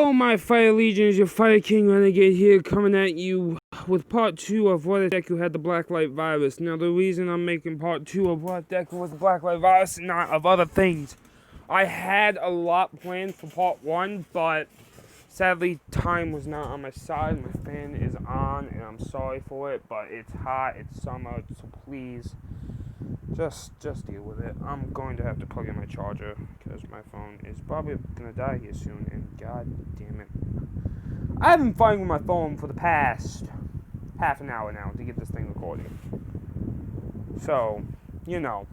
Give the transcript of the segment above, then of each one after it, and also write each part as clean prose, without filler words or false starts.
Oh my Fire Legions, your Fire King Renegade here, coming at you with part 2 of what if Deku had the Blacklight virus. Now the reason I'm making part 2 of what if Deku was the Blacklight virus and not of other things. I had a lot planned for part 1, but sadly time was not on my side. My fan is on and I'm sorry for it, but it's hot, it's summer, so please just deal with it. I'm going to have to plug in my charger because my phone is probably gonna die here soon, and god damn it. I've been fighting with my phone for the past half an hour now to get this thing recording. So, you know.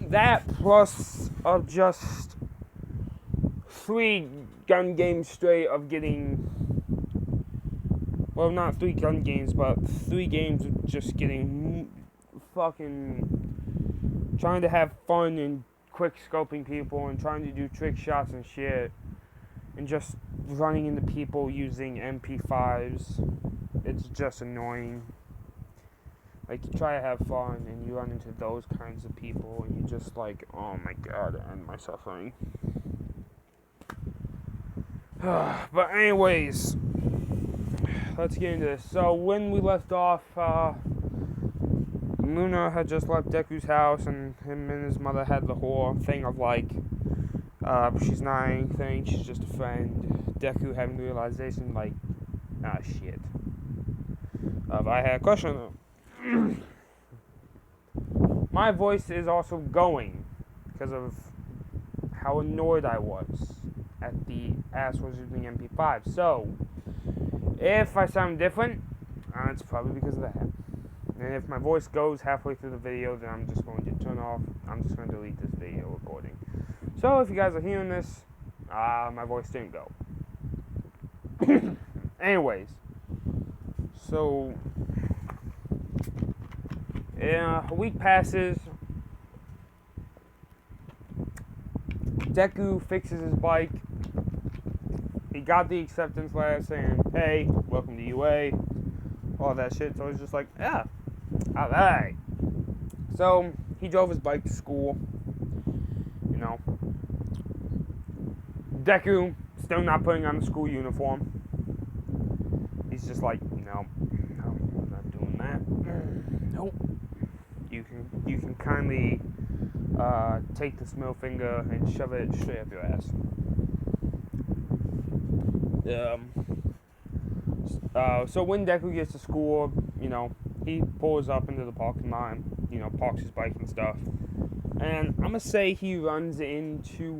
That plus of just 3 gun games straight of getting, well, not 3 gun games, but 3 games of just getting fucking trying to have fun and quick scoping people and trying to do trick shots and shit and just running into people using MP5s. It's just annoying. Like, you try to have fun and you run into those kinds of people and you just like, oh my god, end my suffering. But anyways, let's get into this. So when we left off, Luna had just left Deku's house, and him and his mother had the whole thing of like, she's not anything, she's just a friend. Deku having the realization like, ah shit. I had a question though. My voice is also going because of how annoyed I was at the assholes using MP5. So, if I sound different, it's probably because of that. And if my voice goes halfway through the video, then I'm just going to turn off. I'm just going to delete this video recording. So if you guys are hearing this, my voice didn't go. Anyways, so a week passes. Deku fixes his bike. He got the acceptance letter saying, hey, welcome to UA, all that shit. So he's just like, yeah, alright. So he drove his bike to school. You know, Deku still not putting on the school uniform. He's just like, no, I'm not doing that. Nope. You can kindly take this middle finger and shove it straight up your ass. So when Deku gets to school, you know, he pulls up into the parking lot, you know, parks his bike and stuff. And I'm gonna say he runs into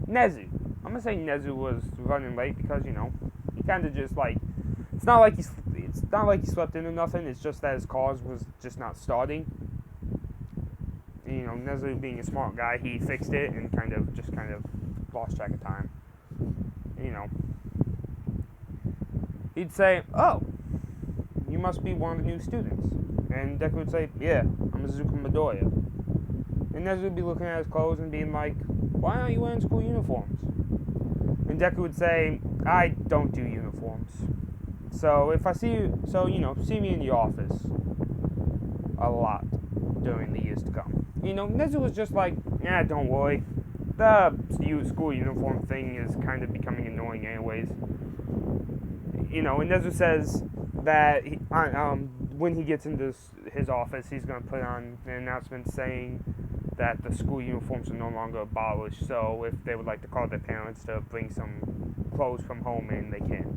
Nezu. I'm gonna say Nezu was running late because, you know, he kind of just like, it's not like he slept in or nothing. It's just that his car was just not starting. And, you know, Nezu being a smart guy, he fixed it and kind of lost track of time. You know, he'd say, oh, you must be one of the new students. And Deku would say, yeah, I'm Izuku Midoriya. And Nezu would be looking at his clothes and being like, why aren't you wearing school uniforms? And Deku would say, I don't do uniforms. So if I see you, you know, see me in the office a lot during the years to come. You know, Nezu was just like, yeah, don't worry. The school uniform thing is kind of becoming annoying anyways. You know, and Nezu says that when he gets into his office, he's going to put on an announcement saying that the school uniforms are no longer abolished, so if they would like to call their parents to bring some clothes from home in, they can.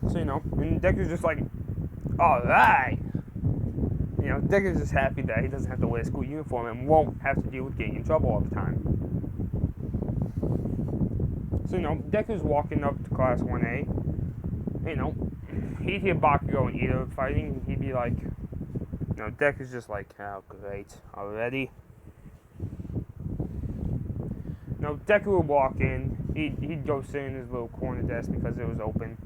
So, you know, and Deku's just like, alright! You know, Deku's just happy that he doesn't have to wear a school uniform and won't have to deal with getting in trouble all the time. So, you know, Deku's walking up to class 1A. You know, he'd hear Bakugo and Ida fighting, and he'd be like, you know, Deku's just like, oh, great, already? You know, Deku would walk in, he'd go sit in his little corner desk because it was open.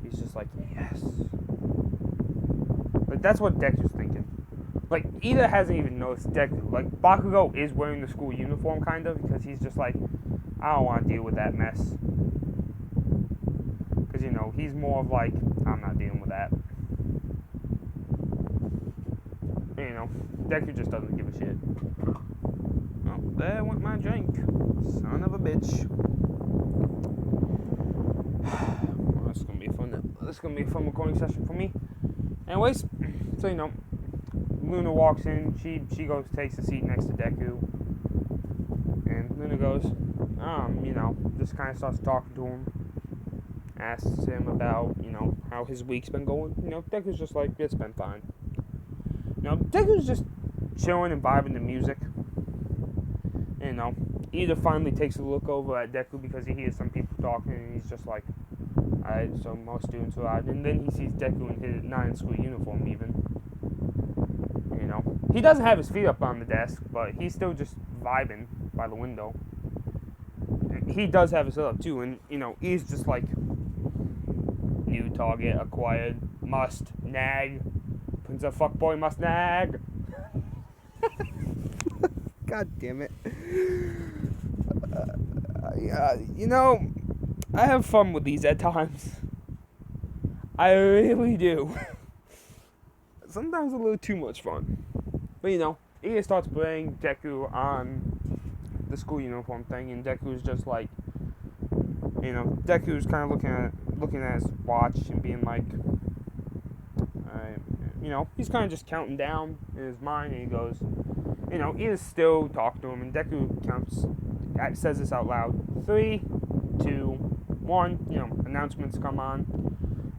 He's just like, yes. Like, that's what Deku's thinking. Like, Ida hasn't even noticed Deku. Like, Bakugo is wearing the school uniform, kind of, because he's just like, I don't want to deal with that mess. Because, you know, he's more of like, I'm not dealing with that. And, you know, Deku just doesn't give a shit. there went my drink. Son of a bitch. Well, this is gonna be fun. This is gonna be a fun recording session for me. Anyways, so you know, Luna walks in. She goes, takes a seat next to Deku, and Luna goes, you know, just kind of starts talking to him. Asks him about, you know, how his week's been going. You know, Deku's just like, it's been fine. You know, Deku's just chilling and vibing to music. You know, Ida finally takes a look over at Deku because he hears some people talking, and he's just like, alright, so most students are out. And then he sees Deku in his not in school uniform even. You know, he doesn't have his feet up on the desk, but he's still just vibing by the window. He does have his head up too, and you know, he's just like, new target acquired, must nag. Prince of fuckboy must nag. God damn it. You know, I have fun with these at times. I really do. Sometimes a little too much fun. But you know, he starts playing Deku on the school uniform thing, and Deku's just like, you know, Deku's kind of looking at his watch and being like, you know, he's kind of just counting down in his mind, and he goes, you know, he is still talking to him, and Deku says this out loud, 3, 2, 1, you know, announcements come on,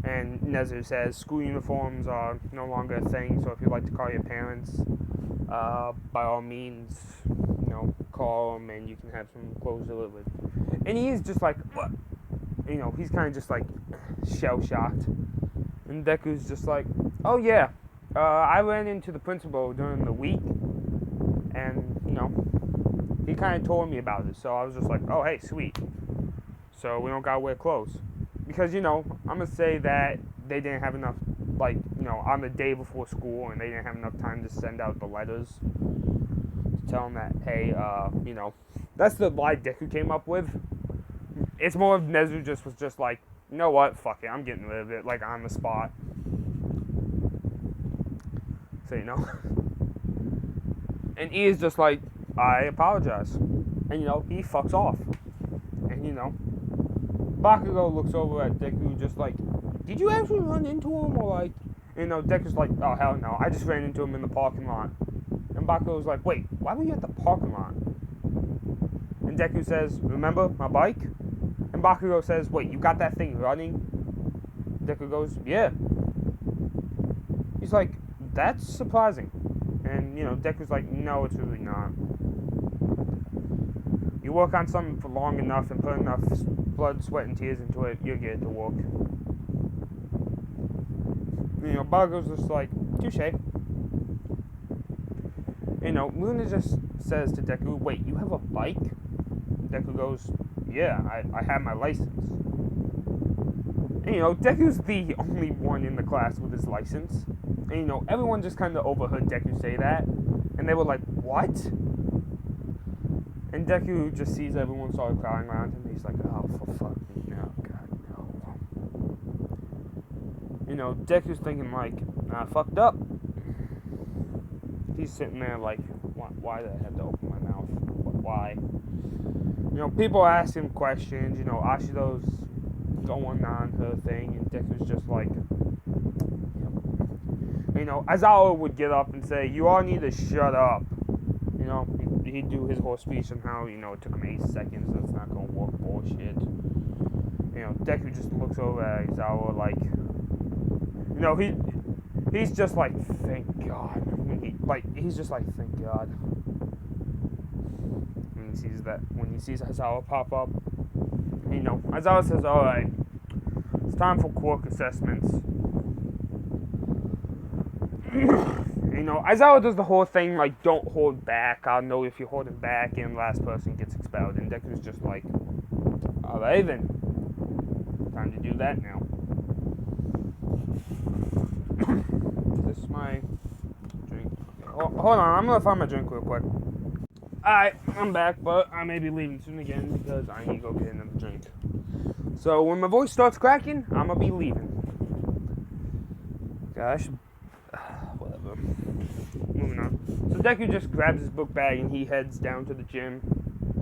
and Nezu says, school uniforms are no longer a thing, so if you'd like to call your parents, by all means, you know, call them, and you can have some clothes delivered. And he is just like, what? You know, he's kind of just like, shell-shocked, and Deku's just like, oh yeah, I ran into the principal during the week, and, you know, he kind of told me about it, so I was just like, oh, hey, sweet. So we don't gotta wear clothes. Because, you know, I'm gonna say that they didn't have enough, like, you know, on the day before school, and they didn't have enough time to send out the letters to tell them that, hey, you know, that's the lie Deku came up with. It's more of Nezu was just like, you know what, fuck it, I'm getting rid of it, like, on the spot. So, you know. And he is just like, I apologize. And, you know, he fucks off. And, you know, Bakugo looks over at Deku just like, did you actually run into him? Or like, you know, Deku's like, oh, hell no, I just ran into him in the parking lot. And Bakugo's like, wait, why were you at the parking lot? And Deku says, remember my bike? And Bakugo says, wait, you got that thing running? Deku goes, yeah. He's like, that's surprising. And, you know, Deku's like, no, it's really not. You work on something for long enough and put enough blood, sweat, and tears into it, you'll get it to work. You know, Bakugo's just like, touche. You know, Luna just says to Deku, wait, you have a bike? Deku goes, yeah, I have my license. And, you know, Deku's the only one in the class with his license. And, you know, everyone just kind of overheard Deku say that. And they were like, what? And Deku just sees everyone start crying around him. He's like, oh, for fuck me, no, God, no. You know, Deku's thinking like, I fucked up. He's sitting there like, why did I have to open my mouth? Why? You know, people ask him questions. You know, Ashido's going on her thing, and Deku's just like, you know, Aizawa would get up and say, you all need to shut up. You know, he'd do his whole speech on how, you know, it took him 8 seconds, that's not gonna work, bullshit. You know, Deku just looks over at Aizawa like, you know, he's just like, thank God. He's just like, thank God. When he sees Aizawa pop up, you know, Aizawa says, alright, it's time for quirk assessments. You know, Aizawa does the whole thing like, don't hold back. I'll know if you're holding back, and last person gets expelled. And Deku's just like, alright then, time to do that now. Is this my drink? Okay. Oh, hold on, I'm gonna find my drink real quick. Alright, I'm back, but I may be leaving soon again because I need to go get another drink. So when my voice starts cracking, I'm gonna be leaving. Gosh. Whatever. Moving on. So Deku just grabs his book bag and he heads down to the gym.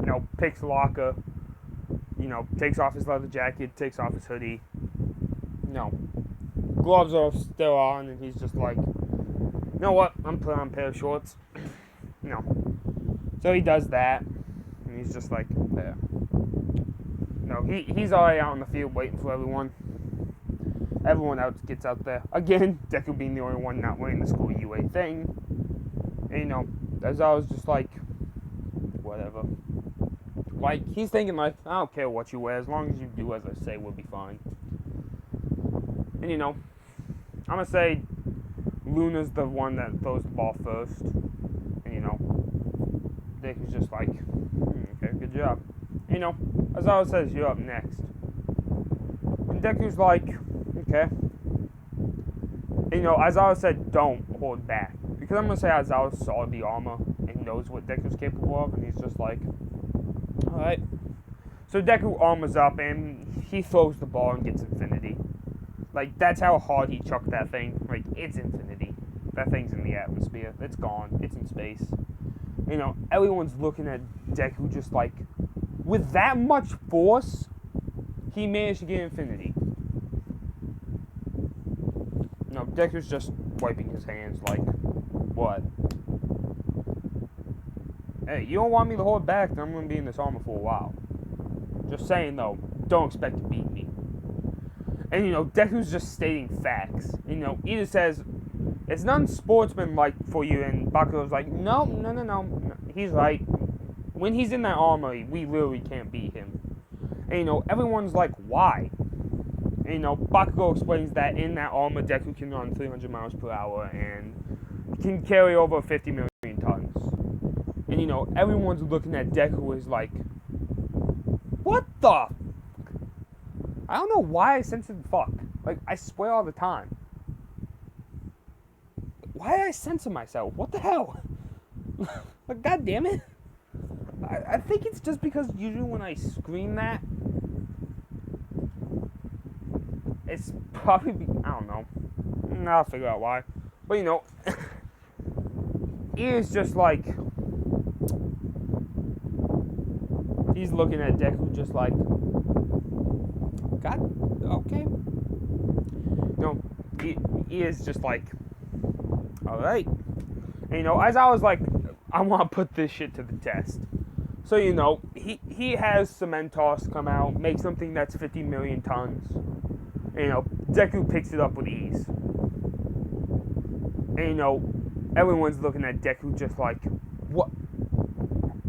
You know, picks a locker. You know, takes off his leather jacket, takes off his hoodie. You know, gloves are still on, and he's just like, you know what? I'm putting on a pair of shorts. You know, so he does that, and he's just like, there. No, he's already out in the field waiting for everyone. Everyone else gets out there. Again, Deku being the only one not wearing the school UA thing. And, you know, as I was just like, whatever. Like, he's thinking like, I don't care what you wear, as long as you do as I say, we'll be fine. And, you know, I'm going to say Luna's the one that throws the ball first. And, you know, Deku's just like, okay, good job. And, you know, Aizawa says, you're up next. And Deku's like, okay. And, you know, Aizawa said, don't hold back. Because I'm going to say Aizawa saw the armor and knows what Deku's capable of. And he's just like, alright. So Deku armors up and he throws the ball and gets infinity. Like, that's how hard he chucked that thing. Like, it's infinity. That thing's in the atmosphere. It's gone. It's in space. You know, everyone's looking at Deku just like, with that much force, he managed to get infinity. No, Deku's just wiping his hands like, what? Hey, you don't want me to hold back, then I'm going to be in this armor for a while. Just saying, though, don't expect to beat me. And, you know, Deku's just stating facts. You know, Ida says, it's not sportsmanlike for you, and Bakugo's like, no. He's right. When he's in that armor, we literally can't beat him. And, you know, everyone's like, why? And, you know, Bakugo explains that in that armor, Deku can run 300 miles per hour and can carry over 50 million tons. And, you know, everyone's looking at Deku as like, what the? I don't know why I censored fuck. Like, I swear all the time. Why did I censor myself? What the hell? Like, god damn it. I think it's just because usually when I scream that, it's probably, I don't know. I'll figure out why. But, you know, he is just like, he's looking at Deku just like, God, okay. No, he is just like, alright. And, you know, as I was like, I want to put this shit to the test. So, you know, he has Cementos come out, make something that's 50 million tons. And, you know, Deku picks it up with ease. And, you know, everyone's looking at Deku just like, what?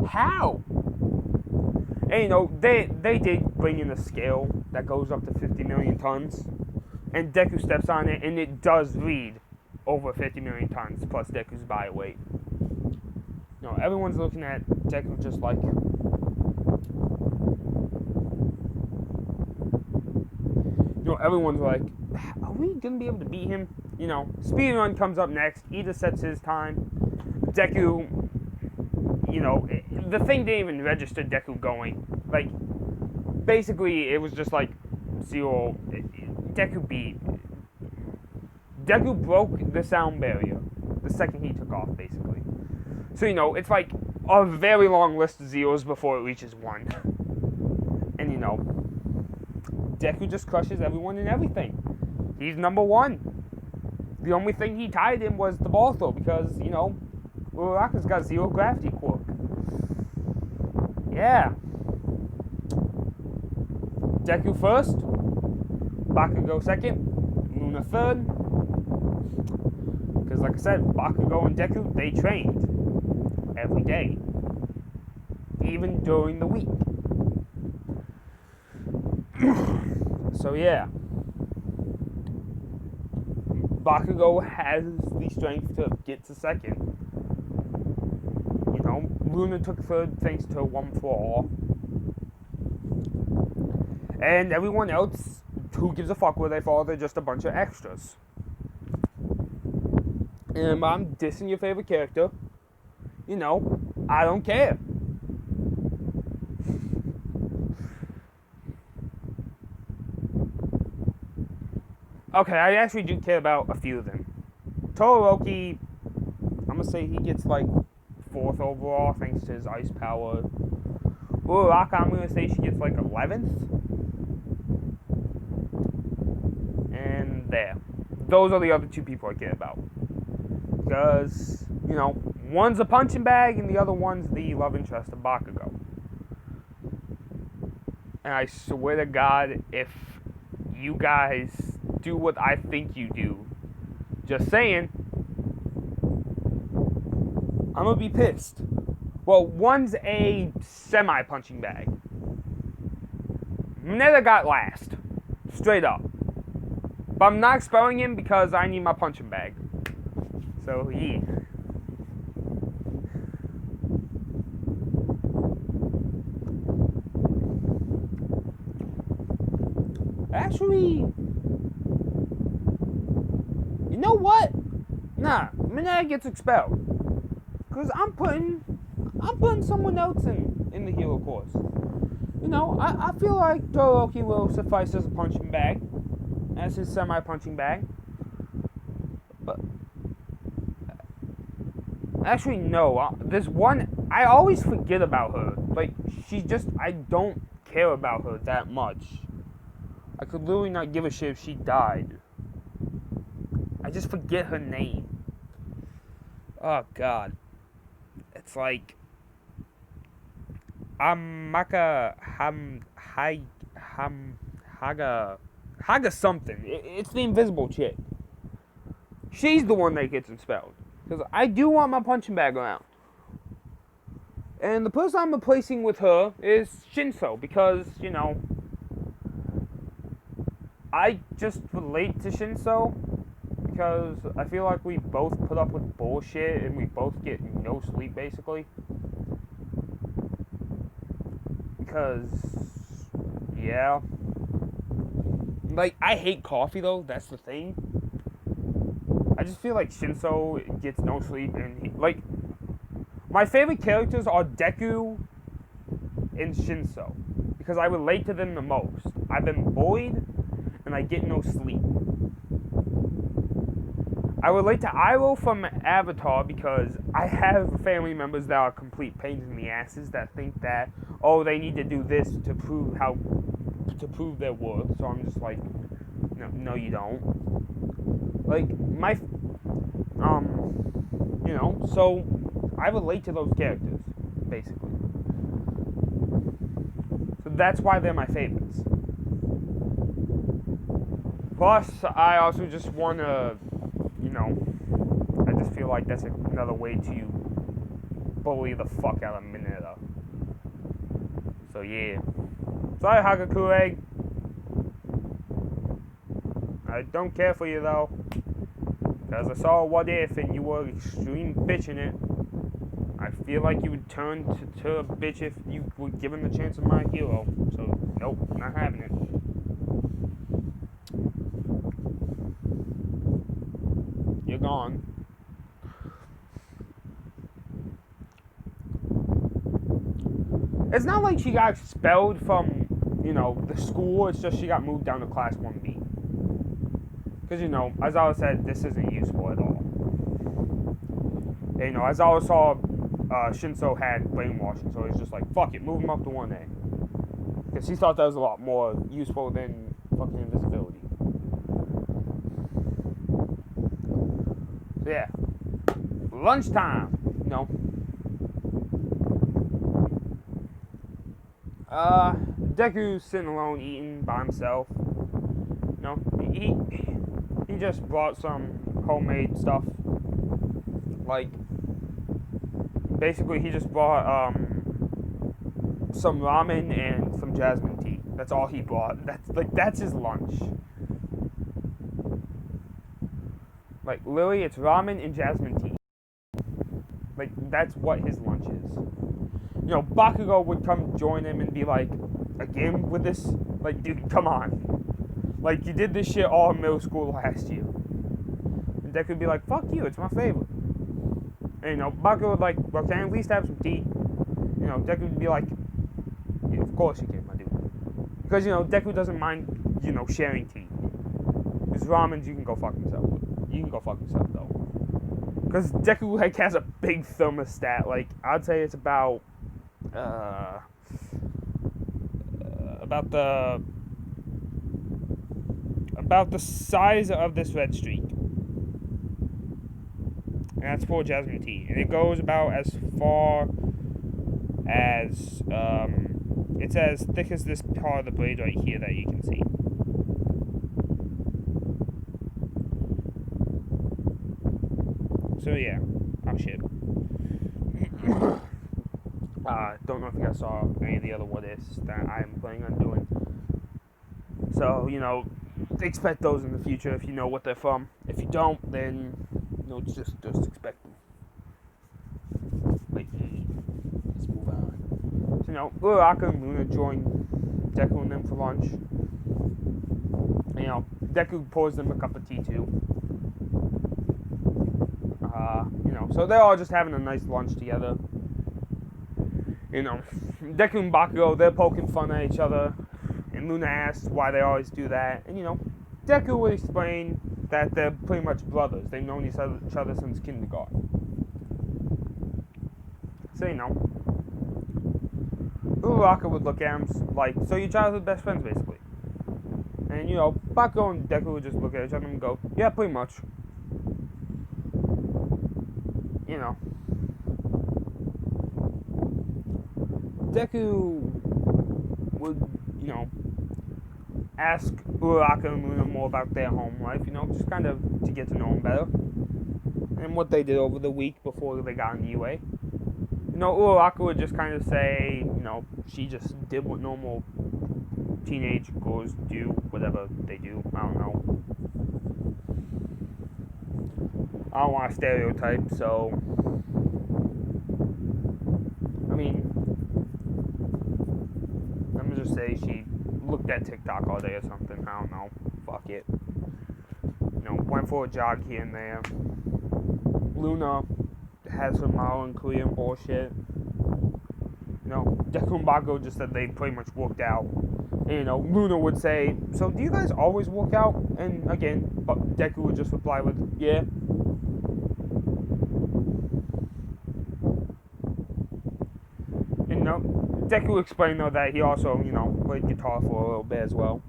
How? And, you know, they did bring in a scale that goes up to 50 million tons. And Deku steps on it, and it does read over 50 million tons, plus Deku's body weight. You know, everyone's looking at Deku just like, you know, everyone's like, are we going to be able to beat him? You know, speedrun comes up next. Ida sets his time. Deku, you know, the thing didn't even register Deku going. Like, basically, it was just like, zero. Deku beat. Deku broke the sound barrier the second he took off, basically. So, you know, it's like a very long list of zeros before it reaches 1. And, you know, Deku just crushes everyone and everything. He's number 1. The only thing he tied him was the ball throw because, you know, Uraraka's got 0 gravity quirk. Yeah. Deku first. Bakugo second. Luna third. Because, like I said, Bakugo and Deku, they trained every day. Even during the week. So, yeah. Bakugo has the strength to get to second. You know, Luna took third thanks to One for All. And everyone else, who gives a fuck where they fall, they're just a bunch of extras. And I'm dissing your favorite character. You know, I don't care. Okay, I actually do care about a few of them. Todoroki, I'm gonna say he gets like 4th overall thanks to his ice power. Uraraka, I'm gonna say she gets like 11th. And there. Those are the other 2 people I care about. Because, you know, one's a punching bag and the other one's the love interest of Bakugo. And I swear to God, if you guys do what I think you do, just saying, I'm gonna be pissed. Well, one's a semi-punching bag. Mineta got last. Straight up. But I'm not expelling him because I need my punching bag. So, yeah. Actually, you know what? Nah, Mineta gets expelled. Because I'm putting someone else in the hero course. You know, I feel like Todoroki will suffice as a punching bag. As his semi-punching bag. But actually, no. There's one, I always forget about her. Like, I don't care about her that much. I could literally not give a shit if she died. I just forget her name. Oh, God. It's like... Haga something. It's the invisible chick. She's the one that gets expelled. Because I do want my punching bag around. And the person I'm replacing with her is Shinso. Because, you know, I just relate to Shinso. Because I feel like we both put up with bullshit and we both get no sleep, basically. Because, yeah. Like, I hate coffee, though. That's the thing. I just feel like Shinso gets no sleep. And, my favorite characters are Deku and Shinso. Because I relate to them the most. I've been bullied, and I get no sleep. I relate to Iroh from Avatar because I have family members that are complete pains in the asses that think that, oh, they need to do this to prove their worth. So I'm just like, no, you don't. Like, you know, so I relate to those characters, basically. So that's why they're my favorites. Plus, I also just want to, you know, I just feel like that's another way to bully the fuck out of Mineta. So yeah. Sorry, Hagakure. I don't care for you though. Because I saw What If and you were extreme bitch in it. I feel like you would turn to a bitch if you were given the chance of my hero. So, nope, not having it. You're gone. It's not like she got expelled from, you know, the school. It's just she got moved down to Class 1B. Because, you know, Aizawa said this isn't useful at all. And, you know, Aizawa saw Shinso had brainwashing, so he's just like, fuck it, move him up to 1A. Because he thought that was a lot more useful than fucking invisibility. So, yeah. Lunchtime. No. Deku's sitting alone eating by himself. No, he just brought some homemade stuff. Like, basically he just brought some ramen and some jasmine tea. That's all he brought. That's his lunch. Like, literally, it's ramen and jasmine tea. Like, that's what his lunch is. You know, Bakugo would come join him and be like, again with this? Like, dude, come on. Like, you did this shit all in middle school last year. And Deku would be like, fuck you, it's my favorite. And, you know, Bakugo would like, well, can I at least have some tea? You know, Deku would be like, yeah, of course you can, my dude. Because, you know, Deku doesn't mind, you know, sharing tea. Because ramens, you can go fuck yourself. You can go fuck yourself, though. because Deku like has a big thermostat. Like I'd say it's about the size of this red streak. And that's for Jasmine tea. And it goes about as far as, it's as thick as this part of the blade right here that you can see. So yeah, oh shit. Don't know if you guys saw any of the other what ifs that I'm planning on doing. So, you know, expect those in the future if you know what they're from. If you don't, then, you know, just expect them. But, let's move on. So, you know, Uraraka and Luna join Deku and them for lunch. And, you know, Deku pours them a cup of tea, too. You know, so they're all just having a nice lunch together. You know, Deku and Bakugo, they're poking fun at each other. And Luna asks why they always do that. And, you know, Deku would explain that they're pretty much brothers. They've known each other since kindergarten. So, you know, Uraraka would look at him like, so your childhood best friends, basically. And, you know, Bakugo and Deku would just look at each other and go, yeah, pretty much. You know. Deku would, you know, ask Uraraka and Luna more about their home life, you know, just kind of to get to know them better. And what they did over the week before they got in the UA. You know, Uraraka would just kind of say, you know, she just did what normal teenage girls do, whatever they do, I don't know. I don't want to stereotype, so, I mean, let me just say she looked at TikTok all day or something, I don't know, fuck it. You know, went for a jog here and there. Luna has her Marlon Korean bullshit. You know, Deku and Bakugo just said they pretty much worked out. And, you know, Luna would say, so do you guys always work out? And again, Deku would just reply with, yeah. And, you know, Deku explained, though, that he also, you know, played guitar for a little bit as well.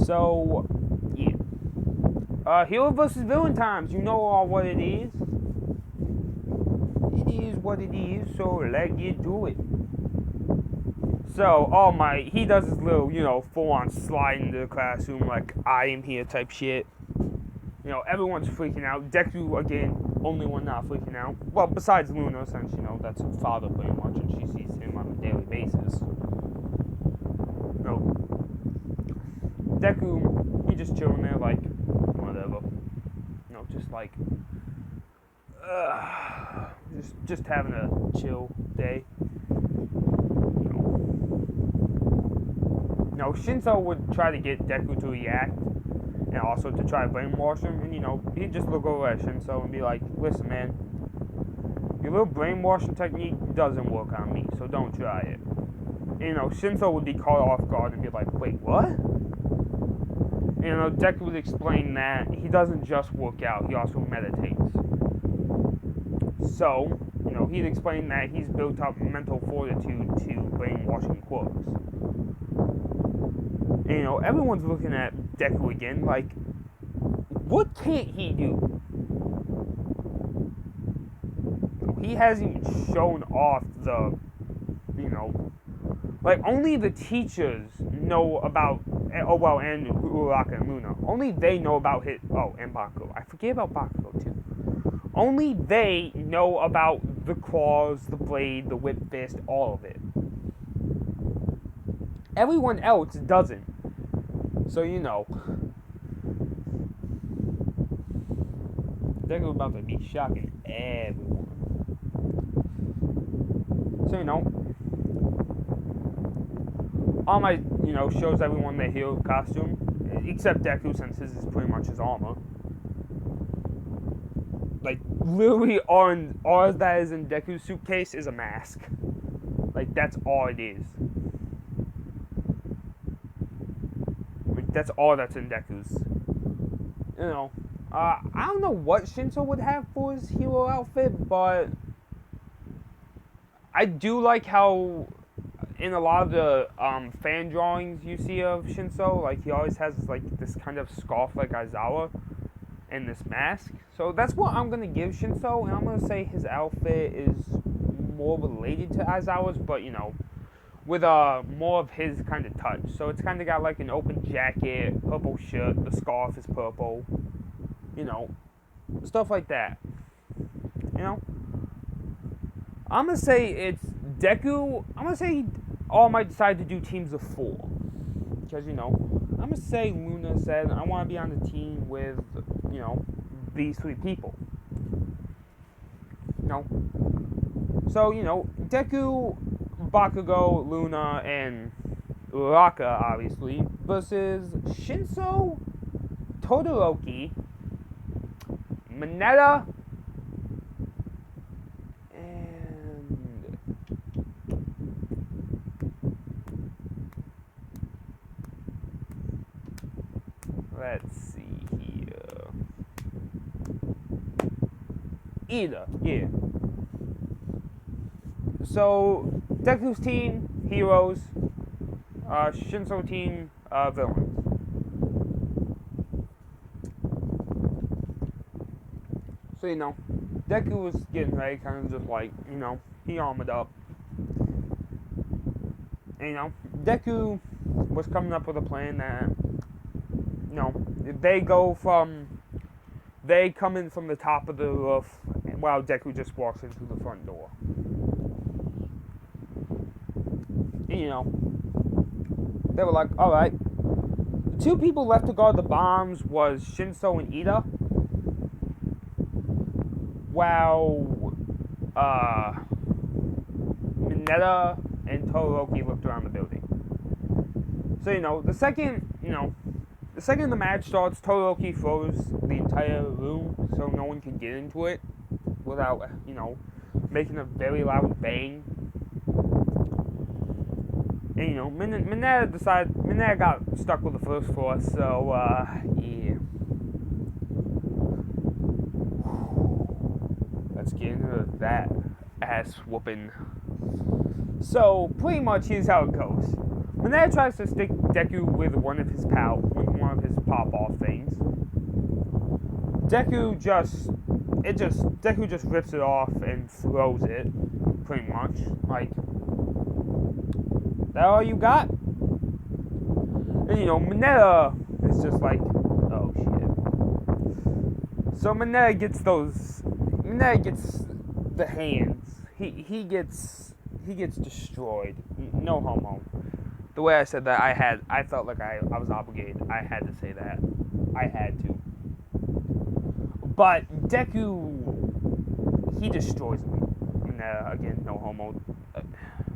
So, yeah. Hero versus villain times. You know all what it is. It is what it is, so let's get to it. So, he does his little, you know, full-on slide into the classroom like, I am here type shit. You know, everyone's freaking out. Deku, again, only one not freaking out. Well, besides Luna, since, you know, that's her father pretty much, and she sees him on a daily basis. You know, Deku, he just chilling there like, whatever. You know, just like, just having a chill day. You know, Shinso would try to get Deku to react, and also to try to brainwash him, and, you know, he'd just look over at Shinso and be like, listen, man, your little brainwashing technique doesn't work on me, so don't try it. And, you know, Shinso would be caught off guard and be like, wait, what? And, you know, Deku would explain that he doesn't just work out, he also meditates. So, you know, he'd explain that he's built up mental fortitude to brainwashing quirks. And, you know, everyone's looking at Deku again, like, what can't he do? He hasn't even shown off the, you know, like, only the teachers know about, oh, well, and Uraraka and Luna, only they know about his, oh, and Bakugo. I forget about Bakugo, too. Only they know about the claws, the blade, the whip fist, all of it. Everyone else doesn't. So, you know, Deku about to be shocking everyone. So, you know, All Might, you know, shows everyone their hero costume, except Deku, since his is pretty much his armor. Like, literally all that is in Deku's suitcase is a mask. Like, that's all it is. Like, that's all that's in Deku's. you know, I don't know what Shinso would have for his hero outfit, but I do like how in a lot of the fan drawings you see of Shinso, like he always has like this kind of scarf like Aizawa and this mask. So that's what I'm gonna give Shinso, and I'm gonna say his outfit is more related to Aizawa's, but you know, with more of his kind of touch. So it's kind of got like an open jacket, purple shirt, the scarf is purple, you know, stuff like that. You know, I'm gonna say it's Deku. I'm gonna say All Might decide to do teams of 4 because you know, I'm gonna say Luna said I want to be on the team with you know these 3 people. You know, so you know Deku, Bakugo, Luna, and Uraka, obviously, versus Shinso, Todoroki, Mineta, and let's see here. Ida, yeah. So, Deku's team, heroes. Shinso team, villains. So, you know, Deku was getting ready, kind of just like, you know, he armored up. And, you know, Deku was coming up with a plan that, you know, they come in from the top of the roof while Deku just walks in through the front door. And, you know, they were like, alright. The 2 people left to guard the bombs was Shinso and Ida. While Mineta and Todoroki looked around the building. So, you know, the second the match starts, Todoroki throws the entire room so no one can get into it without, you know, making a very loud bang. And, you know, Mineta got stuck with the first force, so, yeah. Let's get into that ass whooping. So, pretty much here's how it goes. Mineta tries to stick Deku with one of his pop-off things. Deku just rips it off and throws it, pretty much. Like, that all you got? And you know, Mineta is just like, oh shit. So Mineta gets the hands. He gets destroyed. No homo. The way I said that, I felt like I was obligated. I had to say that. I had to. But Deku, he destroys Mineta again. No homo.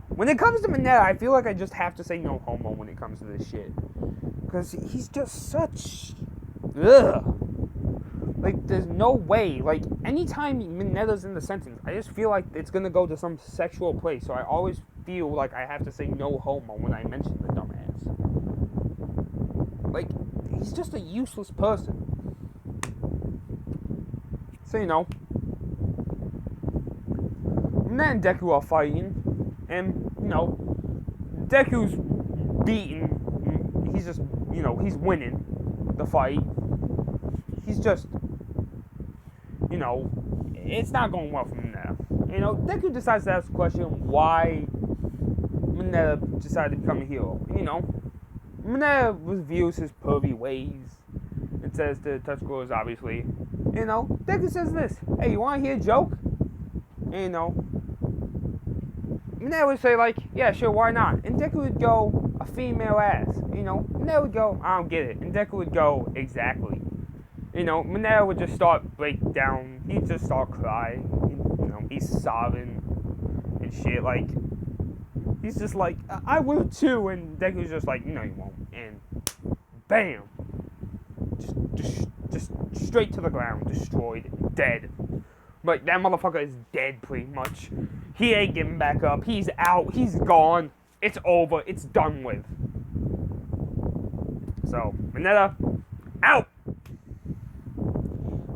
When it comes to Mineta, I feel like I just have to say no homo when it comes to this shit. Because he's just such... Ugh. Like, there's no way. Like, anytime Mineta's in the sentence, I just feel like it's gonna go to some sexual place. So I always feel like I have to say no homo when I mention the dumbass. Like, he's just a useless person. So, you know. Mineta and Deku are fighting. And, you know, Deku's beaten. He's just, you know, he's winning the fight. He's just, you know, it's not going well for Mineta. You know, Deku decides to ask the question why Mineta decided to become a hero. You know, Mineta reviews his pervy ways and says to touch girls, obviously. You know, Deku says this, hey, you want to hear a joke? And, you know, Mineta would say, like, yeah, sure, why not? And Deku would go, a female ass. You know, Mineta would go, I don't get it. And Deku would go, exactly. You know, Mineta would just break down. He'd just start crying. You know, he's sobbing and shit. Like, he's just like, I will too. And Deku's just like, no, you won't. And bam. Just straight to the ground. Destroyed. Dead. Like, that motherfucker is dead, pretty much. He ain't getting back up. He's out. He's gone. It's over. It's done with. So, Mineta, out!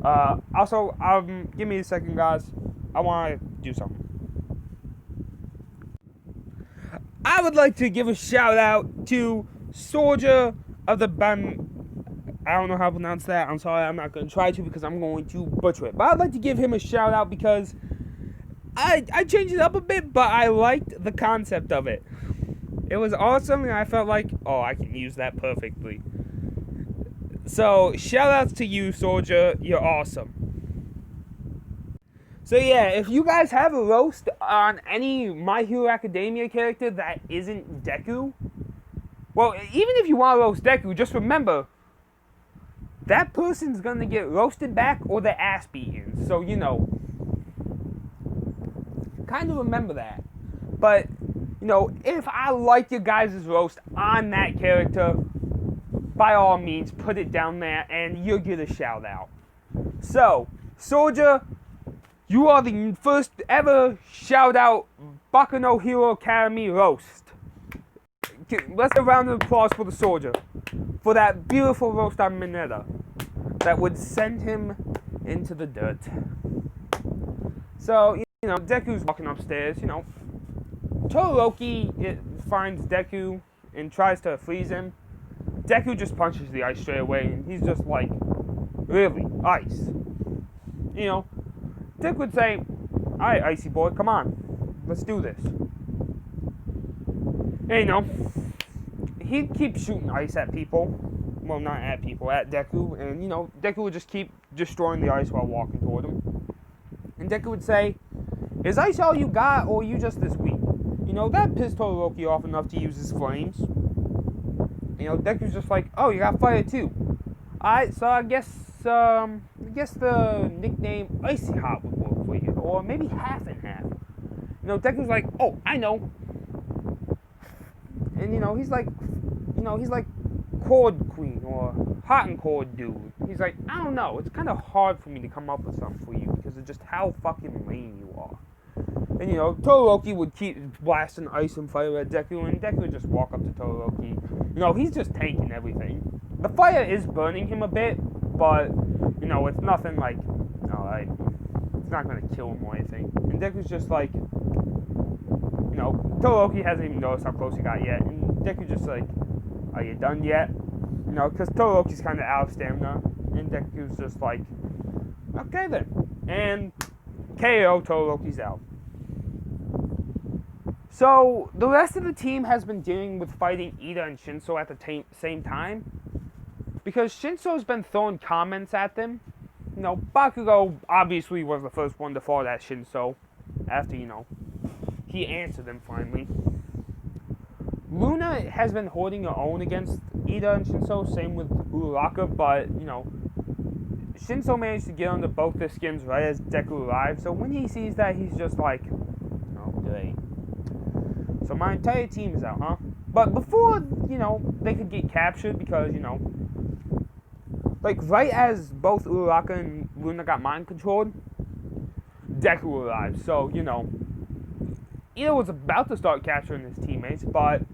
Also, give me a second, guys. I want to do something. I would like to give a shout out to Soldier of the Ban. I don't know how to pronounce that. I'm sorry, I'm not going to try to because I'm going to butcher it. But I'd like to give him a shout out because I changed it up a bit, but I liked the concept of it. It was awesome, and I felt like, oh, I can use that perfectly. So, shout outs to you, Soldier. You're awesome. So yeah, if you guys have a roast on any My Hero Academia character that isn't Deku, well, even if you want to roast Deku, just remember, that person's gonna get roasted back or their ass beaten. So, kind of remember that. But, if I like your guys' roast on that character, by all means, put it down there and you'll get a shout out. So, Soldier, you are the first ever shout out Baku no Hero Academy roast. Let's have a round of applause for the Soldier for that beautiful roast on Mineta that would send him into the dirt. So, Deku's walking upstairs, Todoroki finds Deku and tries to freeze him. Deku just punches the ice straight away, and he's just like, really, ice? Deku would say, alright, Icy Boy, come on, let's do this. And, he'd keep shooting ice at people. Well, not at people, at Deku, and, Deku would just keep destroying the ice while walking toward him. And Deku would say, is ice all you got, or are you just this weak? That pissed Todoroki off enough to use his flames. Deku's just like, oh, you got fire too. Alright, so I guess the nickname Icy Hot would work for you, or maybe half and half. Deku's like, oh, I know. And he's like Cord Queen or Hot and Cold Dude. He's like, I don't know. It's kind of hard for me to come up with something for you because of just how fucking lame you are. And Todoroki would keep blasting ice and fire at Deku, and Deku would just walk up to Todoroki. He's just tanking everything. The fire is burning him a bit, but it's nothing like, alright, it's not gonna kill him or anything. And Deku's just like, Todoroki hasn't even noticed how close he got yet, and Deku's just like, are you done yet? Because Todoroki's kind of out of stamina, and Deku's just like, okay then. And KO, Todoroki's out. So, the rest of the team has been dealing with fighting Ida and Shinso at the same time, because Shinso's been throwing comments at them. Bakugo obviously was the first one to fall at Shinso, after, he answered them finally. Luna has been holding her own against Ida and Shinso, same with Uraraka, but, Shinso managed to get under both their skins right as Deku arrived, so when he sees that, he's just like, oh, great. So my entire team is out, huh? But before, they could get captured because, right as both Uraraka and Luna got mind controlled, Deku arrived, so, Ida was about to start capturing his teammates, but,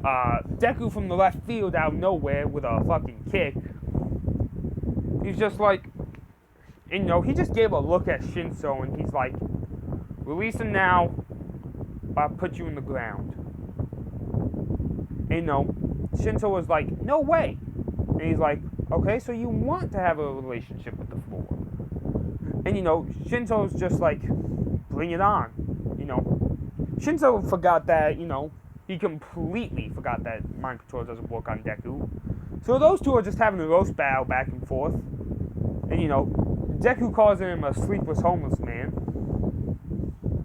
Deku from the left field out of nowhere with a fucking kick, he's just like, and, he just gave a look at Shinso, and he's like, release him now, or I'll put you in the ground. And, Shinso was like, no way. And he's like, okay, so you want to have a relationship with the floor. And, Shinso's just like, bring it on. Shinso forgot that, he completely forgot that mind control doesn't work on Deku. So those two are just having a roast battle back and forth. And, Deku calls him a sleepless homeless man.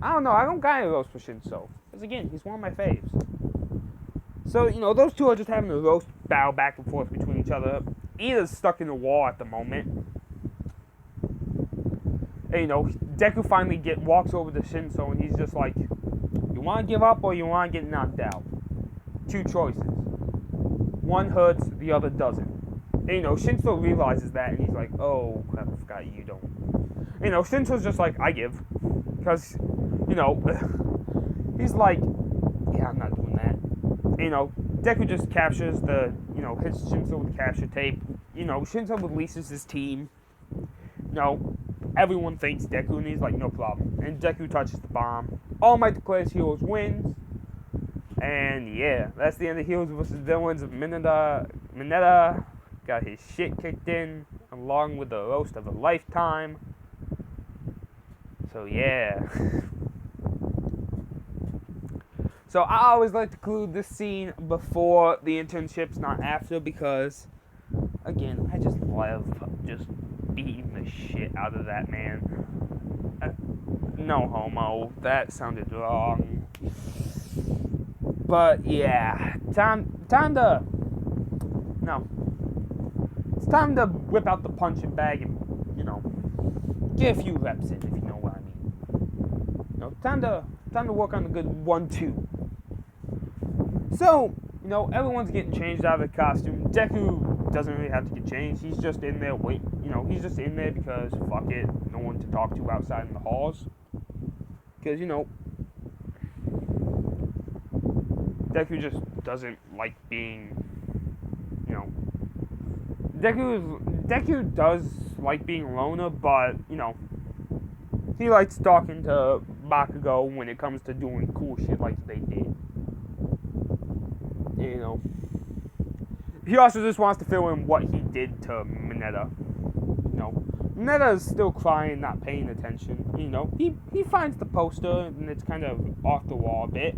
I don't know, I don't got any roast for Shinso. Because again, he's one of my faves. So, those two are just having a roast battle back and forth between each other. Ida's stuck in the wall at the moment. And, Deku finally walks over to Shinso and he's just like, you want to give up or you want to get knocked out? Two choices. One hurts, the other doesn't. And, Shinso realizes that and he's like, oh, crap, I forgot you don't. And, Shinso's just like, I give. Because, he's like, yeah, I'm not doing that. Deku just captures hits Shinso with the capture tape. Shinzo releases his team. Everyone thinks Deku, and he's like, no problem. And Deku touches the bomb. All Might declares Heroes wins. And yeah, that's the end of Heroes vs. Villains of Mineta got his shit kicked in, along with the roast of a lifetime. So yeah. So I always like to include this scene before the internships, not after, because, again, I just love just beating the shit out of that man. No homo, that sounded wrong. But yeah, it's time to whip out the punching bag and, get a few reps in, if you know what I mean. Time to work on a good 1-2. So, everyone's getting changed out of the costume. Deku doesn't really have to get changed. He's just in there he's just in there because, fuck it, no one to talk to outside in the halls. Because, Deku just doesn't like being, Deku does like being a loner, but, he likes talking to Bakugo when it comes to doing cool shit like they did. He also just wants to fill in what he did to Mineta. Mineta is still crying, not paying attention. He finds the poster, and it's kind of off the wall a bit.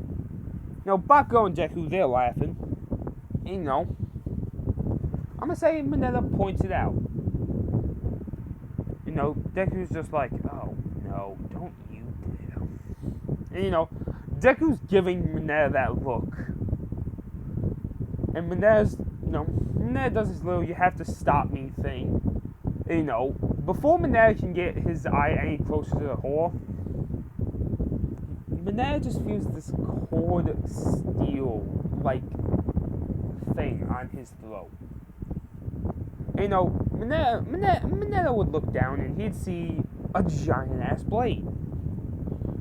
Bakugo and Deku, they're laughing. I'm gonna say Mineta points it out. Deku's just like, oh, no, don't you dare. And, Deku's giving Mineta that look. And Mineta does his little, you have to stop me thing. Before Mineta can get his eye any closer to the whore, Mineta just feels this cold steel-like thing on his throat. Mineta would look down and he'd see a giant-ass blade.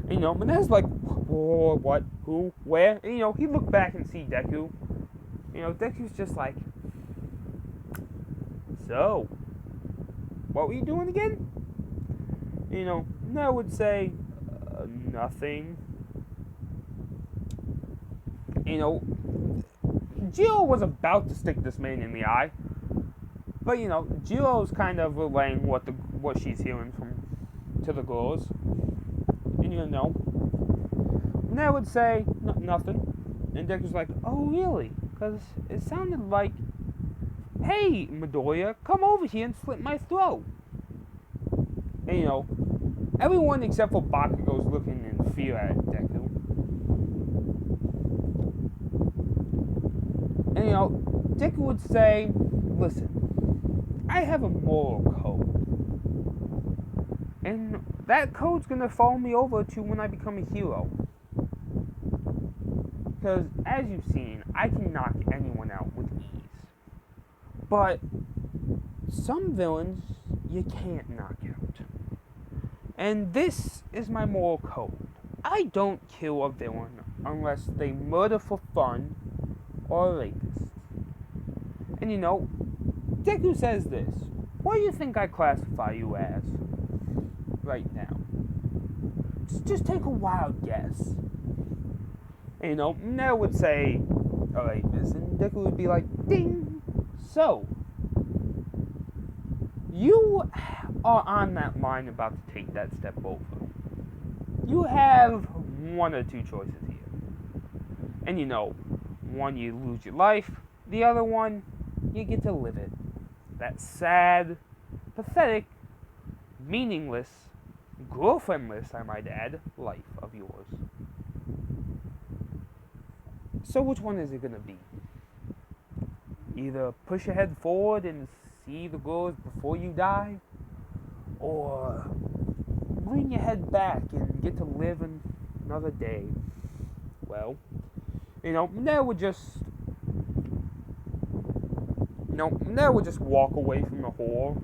Mineta's like, whoa, what, who, where? And, he'd look back and see Deku. Deku's just like, so, what were you doing again? Mineta would say, nothing. Jiro was about to stick this man in the eye. But, Jiro's kind of relaying what she's hearing to the girls. And, Mineta would say, nothing. And Deku's like, oh, really? Because it sounded like, hey, Midoriya, come over here and slit my throat. And, everyone except for Bakugo's looking in fear at Deku. And, Deku would say, listen, I have a moral code. And that code's gonna follow me over to when I become a hero. Because, as you've seen, I can knock anyone out with ease. But some villains you can't knock out. And this is my moral code. I don't kill a villain unless they murder for fun or rapist. And Deku says this. What do you think I classify you as right now? Just take a wild guess. And, Mineta would say, a rapist, and Deku would be like, ding! So, you are on that line about to take that step over. You have one or two choices here. And one, you lose your life. The other one, you get to live it. That sad, pathetic, meaningless, girlfriendless, I might add, life of yours. So which one is it going to be? Either push your head forward and see the girls before you die, or lean your head back and get to live another day. Well, Mineta would just walk away from the whore,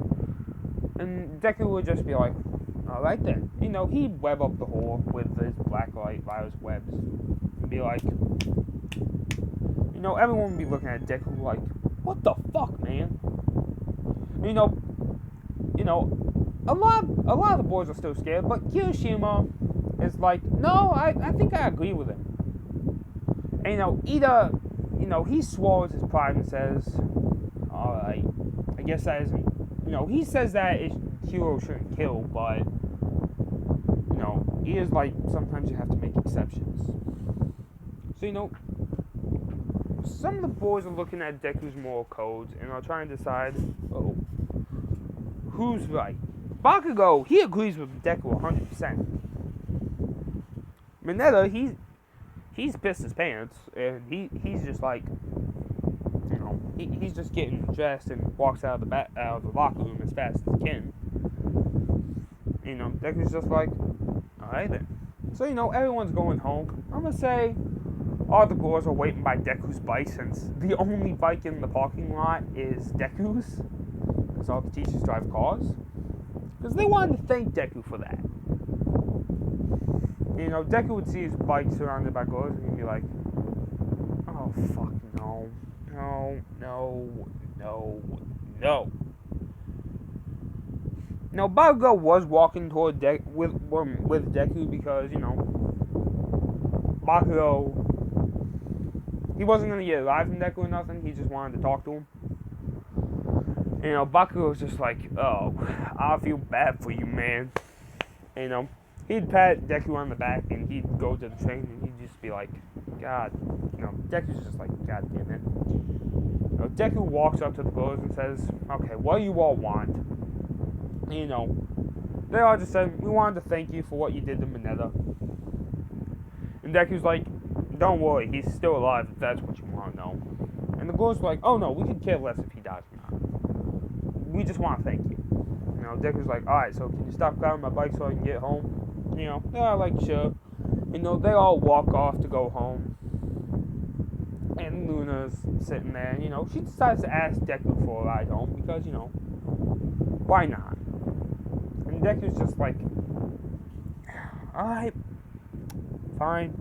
and Deku would just be like, alright then. He'd web up the whore with his Blacklight virus webs, and be like, everyone would be looking at Deku like, what the fuck, man? You know, you know, a lot of the boys are still scared, but Kirishima is like, no, I think I agree with him. And either, he swallows his pride and says, alright, I guess that isn't, he says that Hiro shouldn't kill, but, he is like, sometimes you have to make exceptions. So, some of the boys are looking at Deku's moral codes and are trying to decide, who's right. Bakugo, he agrees with Deku 100%. Mineta, he's pissed his pants, and he's just like, he's just getting dressed and walks out of the locker room as fast as he can. Deku's just like, alright then. So, everyone's going home. I'm gonna say all the girls are waiting by Deku's bike, since the only bike in the parking lot is Deku's, because all the teachers drive cars. Because they wanted to thank Deku for that. Deku would see his bike surrounded by girls and he'd be like, oh, fuck, no. Now, Bakugo was walking toward with Deku because, Bakugo, he wasn't going to get a ride from Deku or nothing, he just wanted to talk to him. Bakugo was just like, oh, I feel bad for you, man. He'd pat Deku on the back and he'd go to the train and he'd just be like, God, Deku's just like, God damn it. Deku walks up to the girls and says, okay, what do you all want? They all just said, we wanted to thank you for what you did to Mineta. And Deku's like, don't worry, he's still alive if that's what you want to know. And the girls were like, oh no, we could care less if he dies or not. We just want to thank you. Deku's like, alright, so can you stop grabbing my bike so I can get home? They're all like, sure. They all walk off to go home. And Luna's sitting there, and, she decides to ask Deku for a ride home because, why not? And Deku's just like, alright, fine.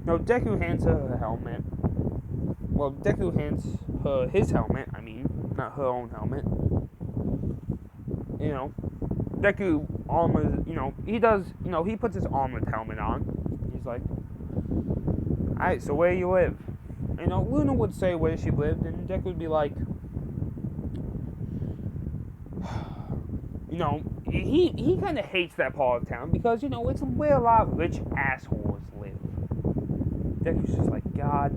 Deku hands her helmet. Well, Deku hands her his helmet, not her own helmet. Deku armors, he does, he puts his armored helmet on. He's like, alright, so where you live? Luna would say where she lived, and Deku would be like, he kind of hates that part of town because, it's where a lot of rich assholes live. Deku's just like, God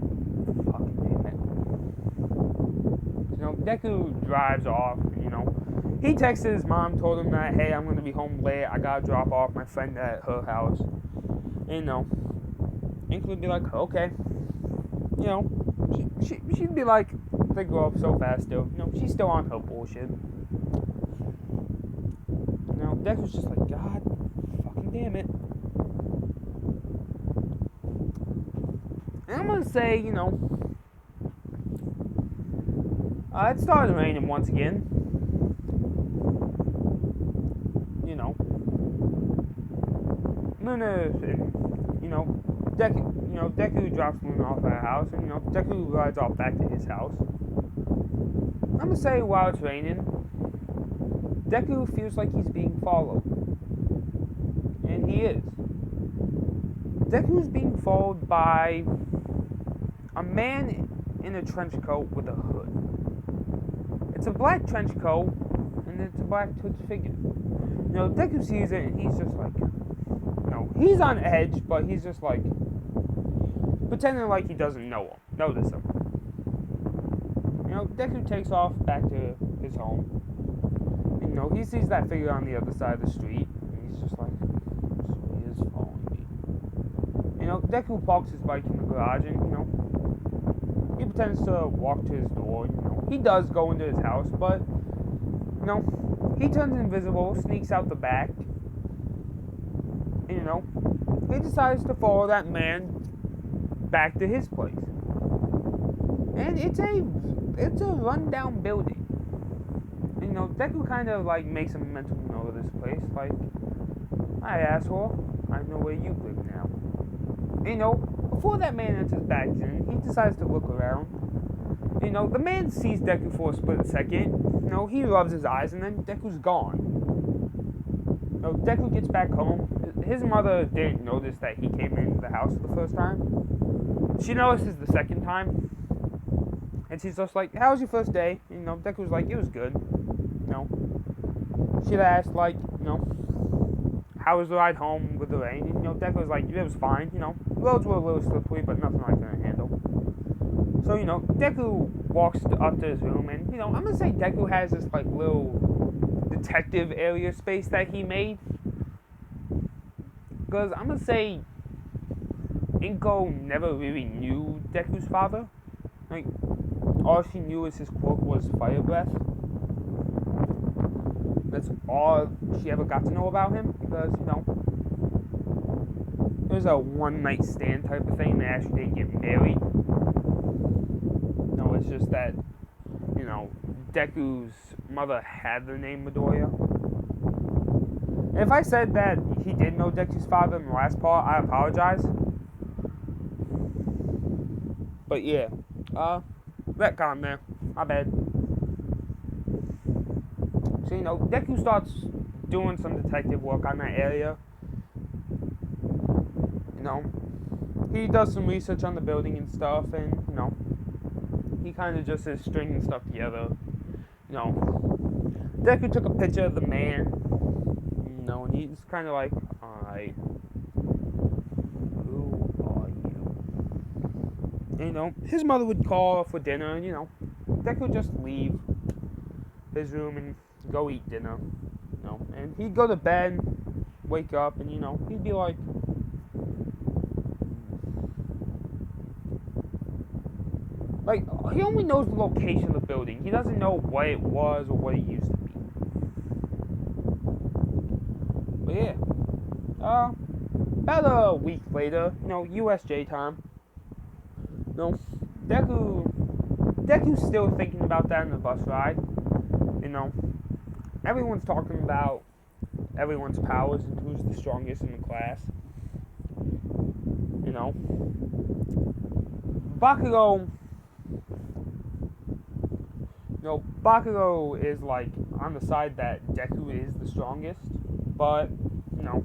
fucking damn it. Deku drives off, he texted his mom, told him that, hey, I'm going to be home late, I gotta drop off my friend at her house. Ink would be like, okay. She'd be like, they grow up so fast still. She's still on her bullshit. Deku's just like, God fucking damn it. And I'm gonna say, it started raining once again. Luna and, Deku drops Luna off at her house, and, Deku rides off back to his house. I'm gonna say while it's raining, Deku feels like he's being followed. And he is. Deku's being followed by a man in a trench coat with a hood. It's a black trench coat, and it's a black hooded figure. Deku sees it, and he's just like, he's on edge, but he's just like, pretending like he doesn't notice him. Deku takes off back to his home. He sees that figure on the other side of the street, and he's just like, so he is following me. Deku parks his bike in the garage, and, he pretends to walk to his door. He does go into his house, but, he turns invisible, sneaks out the back, and, he decides to follow that man back to his place. And it's a rundown building. Deku kind of like makes a mental note of this place, like, hi asshole, I know where you live now. Before that man enters back in, he decides to look around. You know, the man sees Deku for a split second. You know, he rubs his eyes, and then Deku's gone. You know, Deku gets back home. His mother didn't notice that he came into the house for the first time. She notices the second time. And she's just like, how was your first day? You know, Deku's like, it was good. You know, she'd asked, like, you know, how was the ride home with the rain? And, you know, Deku was like, it was fine. You know, roads were a little slippery, but nothing I couldn't handle. So, you know, Deku walks up to his room, and, you know, I'm gonna say Deku has this, like, little detective area space that he made. Because I'm gonna say Inko never really knew Deku's father. Like, all she knew is his quirk was fire breath. That's all she ever got to know about him, because, you know, it was a one-night stand type of thing. They actually didn't get married. No, it's just that, you know, Deku's mother had the name Midoriya. And if I said that he did know Deku's father in the last part, I apologize. But yeah, retcon there. My bad. So, you know, Deku starts doing some detective work on that area. You know, he does some research on the building and stuff, and, you know, he kind of just is stringing stuff together. You know, Deku took a picture of the man, you know, and he's kind of like, alright, who are you? And, you know, his mother would call for dinner, and, you know, Deku would just leave his room and go eat dinner, you know, and he'd go to bed, wake up, and, you know, he'd be like, he only knows the location of the building. He doesn't know what it was or what it used to be. But yeah, about a week later, you know, USJ time. You know, Deku's still thinking about that in the bus ride. You know, everyone's talking about everyone's powers and who's the strongest in the class. You know, Bakugo. You know, Bakugo is, like, on the side that Deku is the strongest, but, you know,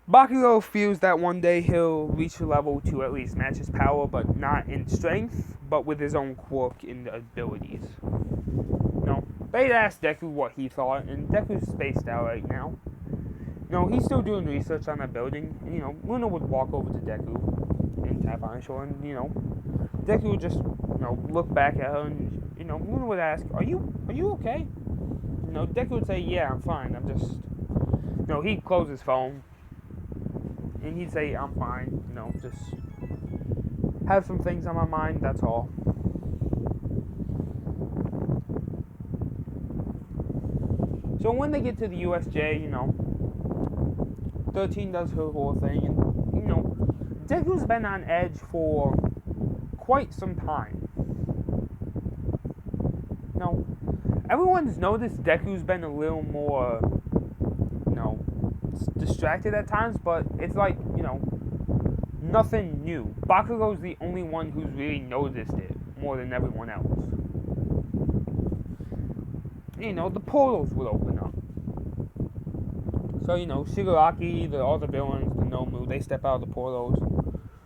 Bakugo feels that one day he'll reach a level to at least match his power, but not in strength, but with his own quirk and abilities. You know, they'd asked Deku what he thought, and Deku's spaced out right now. You know, he's still doing research on that building, and, you know, Luna would walk over to Deku and tap on his shoulder, and, you know, Deku would just, you know, look back at her, and, you know, Luna would ask, are you okay? You know, Deku would say, yeah, I'm fine, I'm just, you know, he'd close his phone, and he'd say, I'm fine, you know, just have some things on my mind, that's all. So when they get to the USJ, you know, 13 does her whole thing, and, you know, Deku's been on edge for quite some time. Now, everyone's noticed Deku's been a little more, you know, distracted at times, but it's like, you know, nothing new. Bakugo's the only one who's really noticed it more than everyone else. You know, the portals would open up. So, you know, Shigaraki, all the villains, the Nomu, they step out of the portals.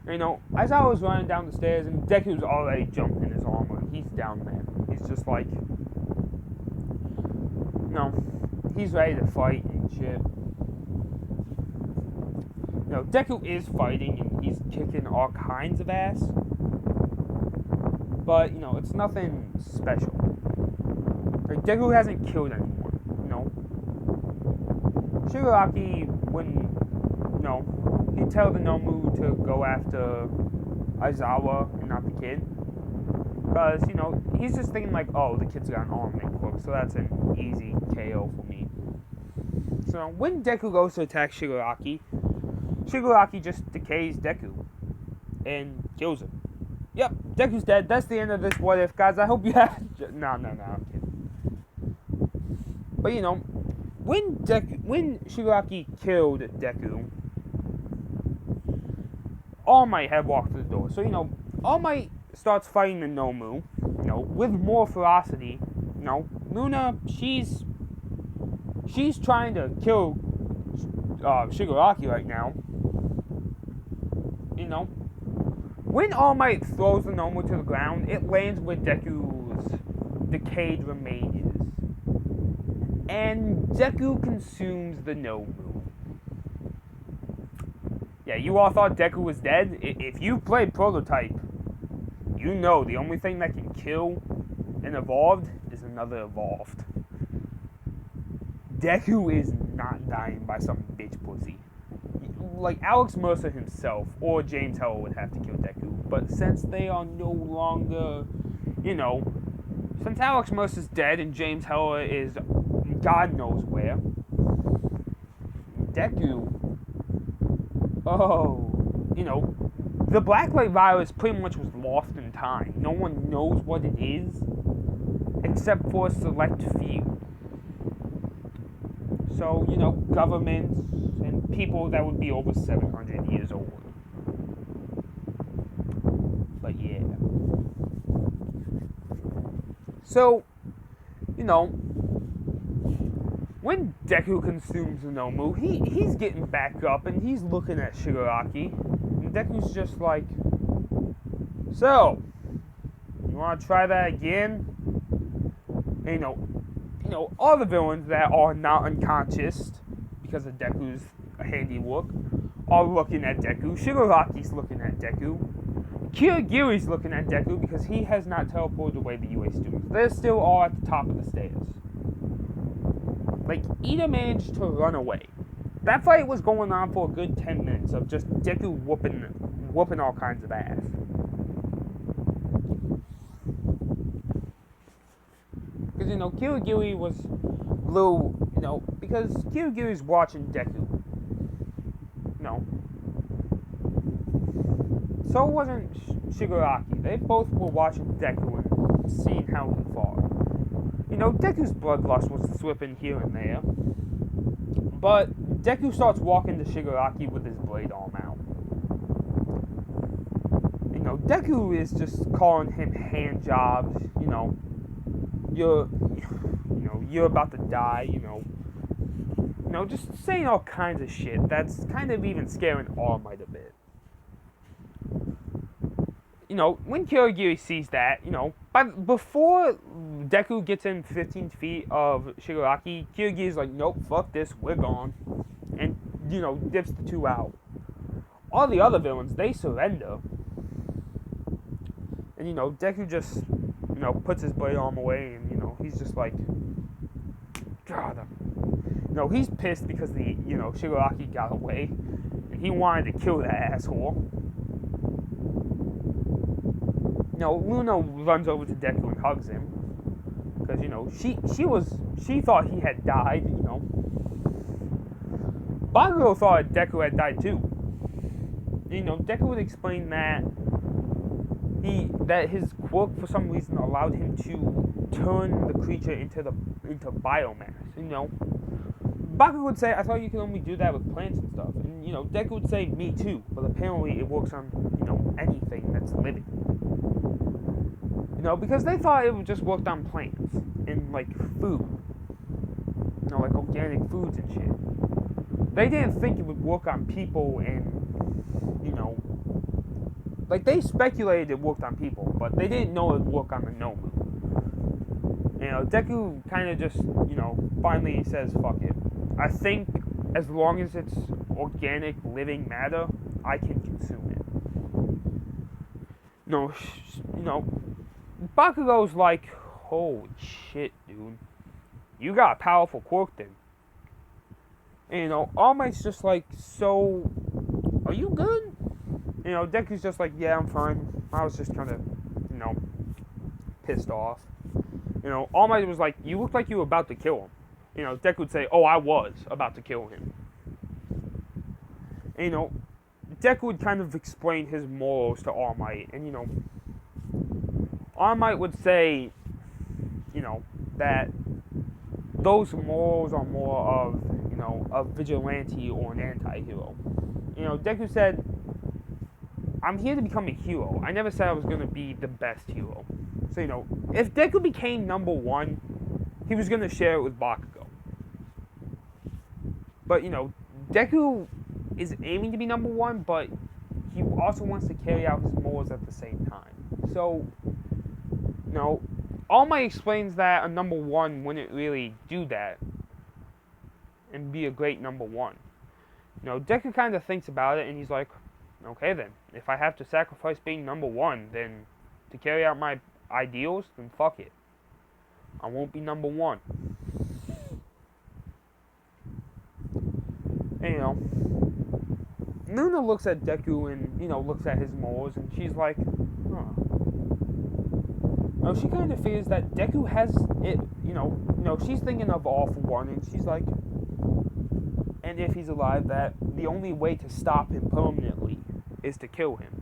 You know, as I was running down the stairs, and Deku's already jumped in his armor. He's down there. He's just like, you know, he's ready to fight and shit. You know, Deku is fighting, and he's kicking all kinds of ass. But, you know, it's nothing special. Like, Deku hasn't killed anyone, you know. Shigaraki wouldn't, you know, he'd tell the Nomu to go after Aizawa and not the kid. Because, you know, he's just thinking like, oh, the kid's got an armament quirk, so that's an easy KO for me. So when Deku goes to attack Shigaraki, Shigaraki just decays Deku and kills him. Yep, Deku's dead. That's the end of this what if, guys. I hope you have... No, I'm kidding. But, you know, when Shigaraki killed Deku, All Might had walked through the door. So, you know, All Might starts fighting the Nomu, with more ferocity. Luna, she's trying to kill Shigaraki right now. When All Might throws the Nomu to the ground, it lands where Deku's decayed remain is. And Deku consumes the Nomu. Yeah, you all thought Deku was dead? If you played Prototype, you know the only thing that can kill an evolved is another evolved. Deku is not dying by some bitch pussy. Like, Alex Mercer himself or James Heller would have to kill Deku. But since they are no longer, since Alex Mercer's dead and James Heller is God knows where, Deku, the Blacklight virus pretty much was lost in time. No one knows what it is, except for a select few. So, governments and people that would be over 700 years old. But yeah. So, when Deku consumes the Nomu, he's getting back up and he's looking at Shigaraki. And Deku's just like, so, you want to try that again? And, all the villains that are not unconscious because of Deku's handiwork are looking at Deku. Shigaraki's looking at Deku. Kirigiri's looking at Deku because he has not teleported away the UA students. They're still all at the top of the stairs. Like, Ida managed to run away. That fight was going on for a good 10 minutes of just Deku whooping all kinds of ass. Because, Kirigiri was blue, because Kirigiri's watching Deku. So wasn't Shigaraki. They both were watching Deku and seeing how he fought. Deku's bloodlust was slipping here and there. But Deku starts walking to Shigaraki with his blade arm out. Deku is just calling him hand jobs, you're about to die, just saying all kinds of shit. That's kind of even scaring All Might a bit. When Kirigiri sees that, before Deku gets in 15 feet of Shigaraki, Kirigiri's like, nope, fuck this, we're gone. And, dips the two out. All the other villains, they surrender. And, Deku just, puts his blade arm away and, he's just like, God. He's pissed because Shigaraki got away. And he wanted to kill that asshole. Luna runs over to Deku and hugs him. Because, she thought he had died, Bakugo thought Deku had died too. Deku would explain that his quirk for some reason allowed him to turn the creature into biomass, Bakugo would say, I thought you could only do that with plants and stuff. And, Deku would say, me too. But apparently it works on, anything that's living. Because they thought it would just work on plants and, like, food. Like organic foods and shit. They didn't think it would work on people and, like, they speculated it worked on people, but they didn't know it would work on the Nomu. Deku kind of just, finally says, fuck it. I think as long as it's organic living matter, I can consume it. Bakugo's like, holy shit, dude. You got a powerful quirk then. And, All Might's just like, so, are you good? Deku's just like, yeah, I'm fine. I was just kind of, pissed off. All Might was like, you looked like you were about to kill him. Deku would say, oh, I was about to kill him. And, Deku would kind of explain his morals to All Might. And, All Might would say, that those morals are more of, a vigilante or an anti-hero. Deku said, I'm here to become a hero. I never said I was going to be the best hero. So, if Deku became number one, he was going to share it with Bakugo. But, Deku is aiming to be number one, but he also wants to carry out his morals at the same time. So, All Might explains that a number one wouldn't really do that and be a great number one. Deku kind of thinks about it and he's like, okay then, if I have to sacrifice being number one, then to carry out my ideals, then fuck it. I won't be number one. And, Luna looks at Deku and, looks at his morals and she's like, huh. She kind of feels that Deku has it, she's thinking of All for One and she's like, and if he's alive, that the only way to stop him permanently is to kill him.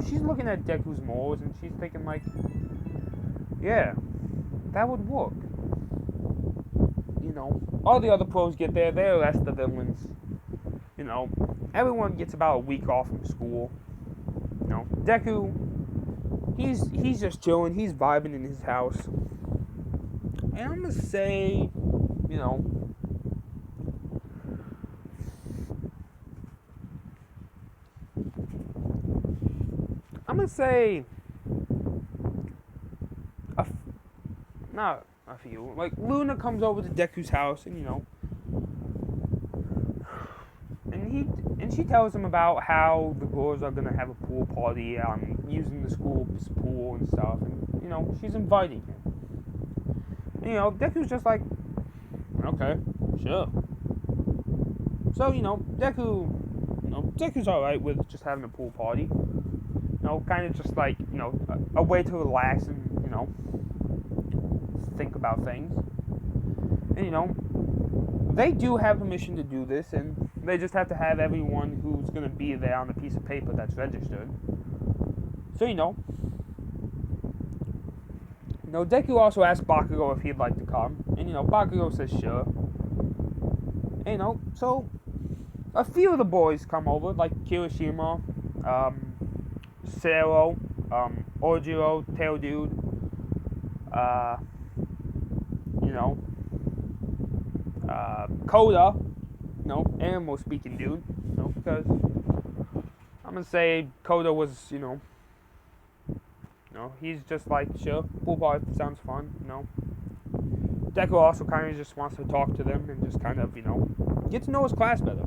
She's looking at Deku's morals and she's thinking like, yeah, that would work. All the other pros get there, they're less the villains. Everyone gets about a week off from school. Deku, he's just chilling, he's vibing in his house. And I'm gonna say, not a few. Like, Luna comes over to Deku's house and, and she tells him about how the girls are gonna have a pool party, using the school's pool and stuff, and, she's inviting him. And, Deku's just like, okay, sure. So, Deku's alright with just having a pool party. Kind of just like, a way to relax and, think about things. And, they do have permission to do this, and they just have to have everyone who's going to be there on a piece of paper that's registered. So, Deku also asks Bakugo if he'd like to come, and, Bakugo says sure. And, so a few of the boys come over, like Kirishima, Sero, Orjiro, Tail Dude, Koda, animal speaking dude, because I'm gonna say Koda was, he's just like, sure, pool party sounds fun, Deku also kind of just wants to talk to them and just kind of, get to know his class better.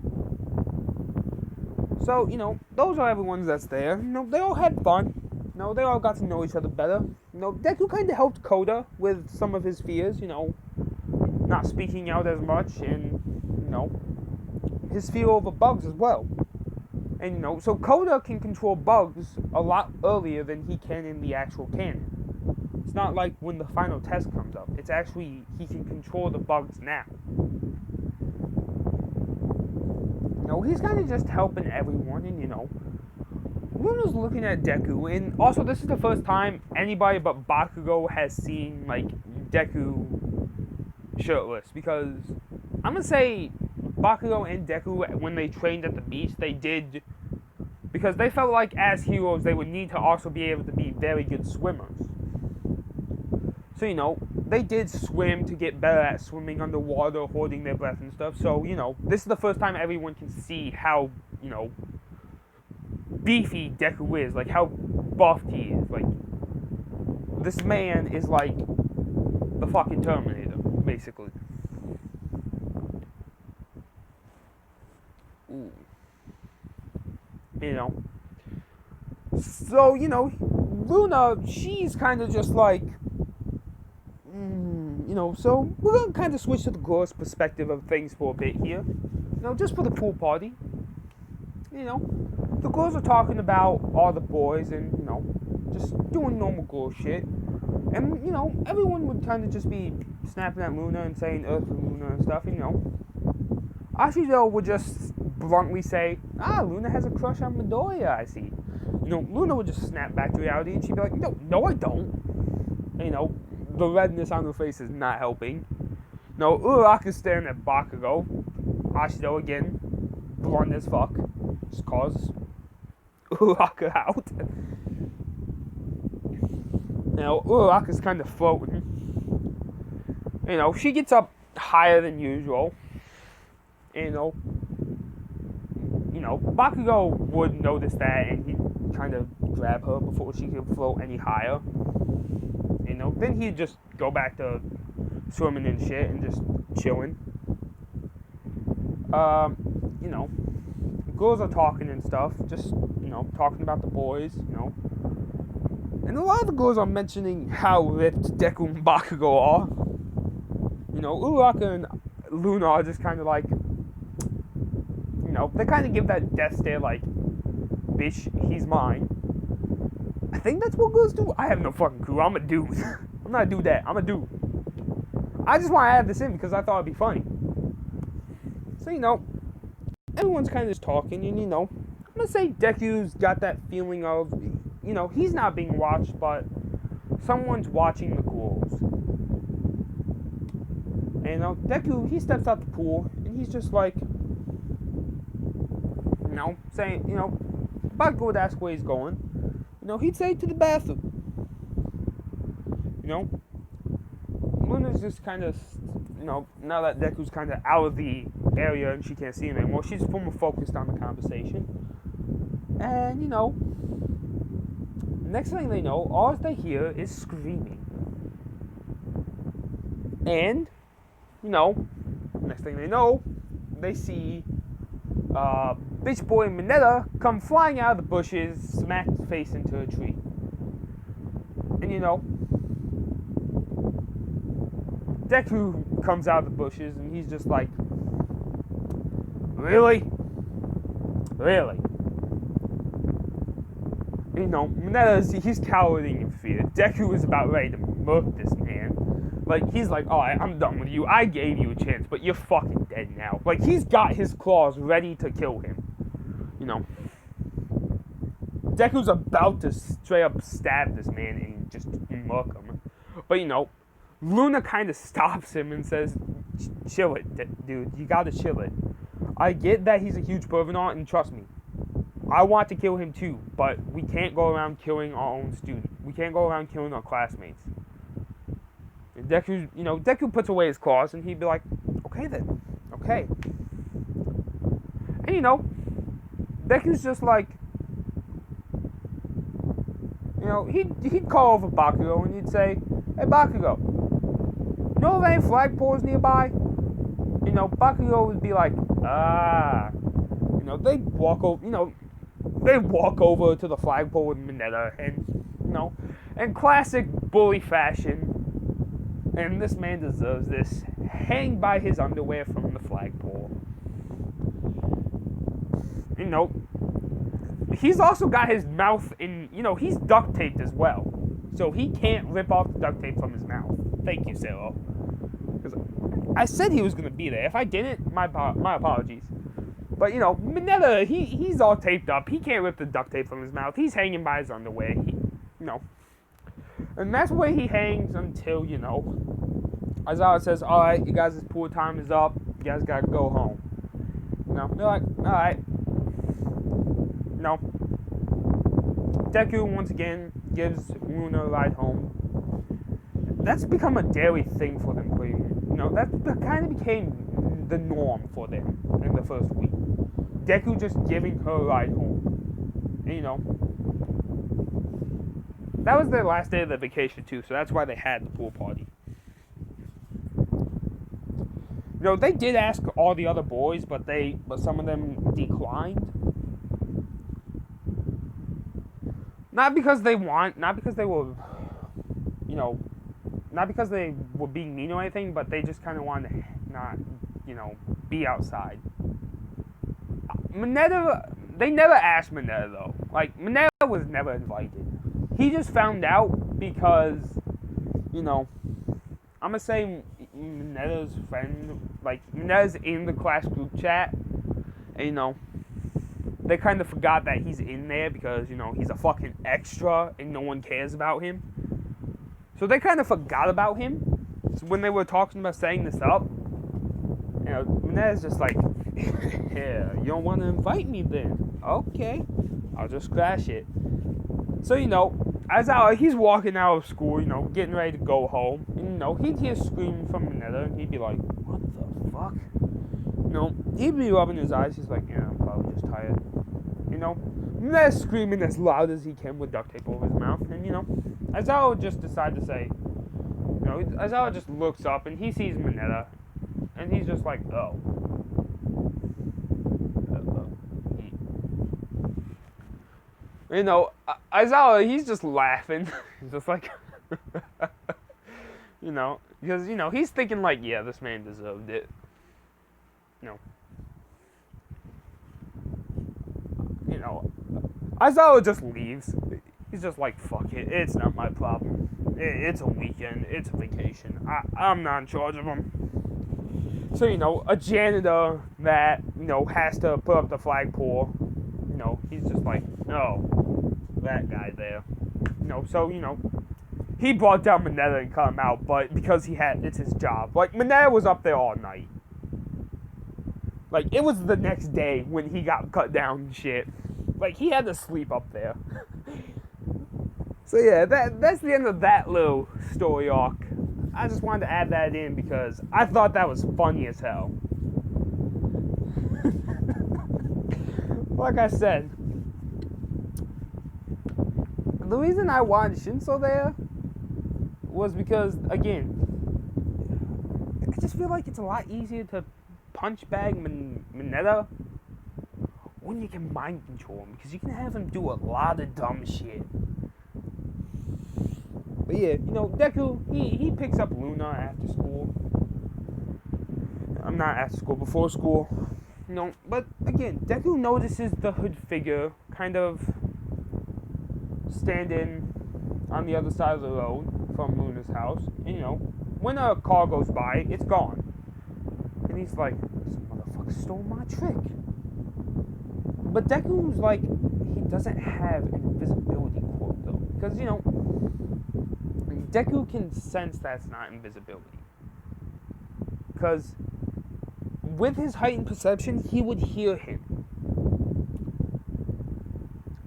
So, those are everyone that's there. They all had fun. They all got to know each other better. Deku kind of helped Koda with some of his fears, not speaking out as much, and, his fear over bugs as well. And, so Koda can control bugs a lot earlier than he can in the actual canon. It's not like when the final test comes up. It's actually, he can control the bugs now. He's kind of just helping everyone, and, Luna's looking at Deku, and also this is the first time anybody but Bakugo has seen, like, Deku shirtless, because I'm gonna say Bakugo and Deku, when they trained at the beach, they did, because they felt like as heroes they would need to also be able to be very good swimmers. So, they did swim to get better at swimming underwater, holding their breath and stuff. So, this is the first time everyone can see how, beefy Deku is. Like, how buffed he is. Like, this man is like the fucking Terminator, basically. Ooh. So, Luna, she's kind of just like, so we're going to kind of switch to the girls' perspective of things for a bit here. Just for the pool party. The girls are talking about all the boys and, just doing normal girl shit. And, everyone would kind of just be snapping at Luna and saying Earth Luna and stuff, Ashido would just bluntly say, Luna has a crush on Midoriya, I see. Luna would just snap back to reality and she'd be like, no, I don't. The redness on her face is not helping. Uraraka's staring at Bakugo. Ashido again, blunt as fuck. Just cause Uraraka out. Uraraka's kind of floating. She gets up higher than usual. Bakugo would notice that, and he'd kind of grab her before she could float any higher. Then he'd just go back to swimming and shit and just chilling. Girls are talking and stuff, just, talking about the boys, And a lot of the girls are mentioning how ripped Deku and Bakugo are. Uraraka and Luna are just kind of like, they kind of give that death stare like, bitch, he's mine. I think that's what girls do. I have no fucking clue. I'm a dude. I'm not a dude that. I'm a dude. I just want to add this in because I thought it'd be funny. So, everyone's kind of just talking, and, I'm going to say Deku's got that feeling of, he's not being watched, but someone's watching the girls. And, Deku, he steps out the pool, and he's just like, saying, Bakugo would ask where he's going. He'd say to the bathroom. Luna's just kind of, now that Deku's kind of out of the area and she can't see him anymore, she's more focused on the conversation. And, next thing they know, all they hear is screaming. And, next thing they know, they see bitch boy Mineta come flying out of the bushes, smack his face into a tree. And Deku comes out of the bushes and he's just like, really? Really? Mineta, he's cowering in fear. Deku is about ready to murk this man. Like, he's like, alright, I'm done with you. I gave you a chance, but you're fucking dead now. Like, he's got his claws ready to kill him. Deku's about to straight up stab this man and just murk him. But, Luna kind of stops him and says, chill it, dude. You gotta chill it. I get that he's a huge pervert, and trust me, I want to kill him too, but we can't go around killing our own student. We can't go around killing our classmates. And Deku puts away his claws, and he'd be like, okay then, okay. And Deku's just like, he'd call over Bakugo, and he'd say, hey Bakugo, you know if any flagpoles nearby? Bakugo would be like, they'd walk over to the flagpole with Mineta, and, in classic bully fashion, and this man deserves this, hang by his underwear from the flagpole. He's also got his mouth in, he's duct taped as well. So he can't rip off the duct tape from his mouth. Thank you, Sarah. Because I said he was going to be there. If I didn't, my apologies. But, Mineta, he's all taped up. He can't rip the duct tape from his mouth. He's hanging by his underwear. And that's where he hangs until, Aizawa says, alright, you guys' pool time is up. You guys got to go home. They're like, alright. Deku, once again, gives Luna a ride home. That's become a daily thing for them. That kind of became the norm for them in the first week. Deku just giving her a ride home. And, that was their last day of the vacation, too, so that's why they had the pool party. They did ask all the other boys, but some of them declined. Not because they were, not because they were being mean or anything, but they just kind of wanted to not, be outside. Mineta, they never asked Mineta, though. Like, Mineta was never invited. He just found out because, I'm going to say Mineta's friend, Mineta's in the class group chat, and, they kind of forgot that he's in there because, he's a fucking extra and no one cares about him. So they kind of forgot about him. So when they were talking about setting this up, Mineta's just like, Yeah, you don't want to invite me then. Okay, I'll just crash it. So, he's walking out of school, getting ready to go home. And, he'd hear screaming from Minetta, and he'd be like, what the fuck? He'd be rubbing his eyes. He's like, yeah, I'm probably just tired. Minetta's screaming as loud as he can with duct tape over his mouth. And, Aizawa just decides to say, Aizawa just looks up, and he sees Minetta, and he's just like, oh. Aizawa, he's just laughing. He's just like, because, he's thinking like, yeah, this man deserved it. Aizawa just leaves. He's just like, fuck it, it's not my problem. It's a weekend, it's a vacation. I'm not in charge of him. So, a janitor that, has to put up the flagpole, he's just like, no, that guy there. So, he brought down Minetta and cut him out, but because it's his job. Like, Minetta was up there all night. Like, it was the next day when he got cut down and shit. Like, he had to sleep up there. So, yeah, that's the end of that little story arc. I just wanted to add that in because I thought that was funny as hell. Like I said, the reason I wanted Shinso there was because, again, I just feel like it's a lot easier to punch bag Minetta when you can mind control him, because you can have him do a lot of dumb shit. But yeah, Deku, he picks up Luna after school. I'm not after school, before school. But again, Deku notices the hood figure kind of standing on the other side of the road from Luna's house. And, when a car goes by, it's gone. And he's like, this motherfucker stole my trick. But Deku's like, he doesn't have an invisibility quirk though. Because, Deku can sense that's not invisibility. Because with his heightened perception, he would hear him.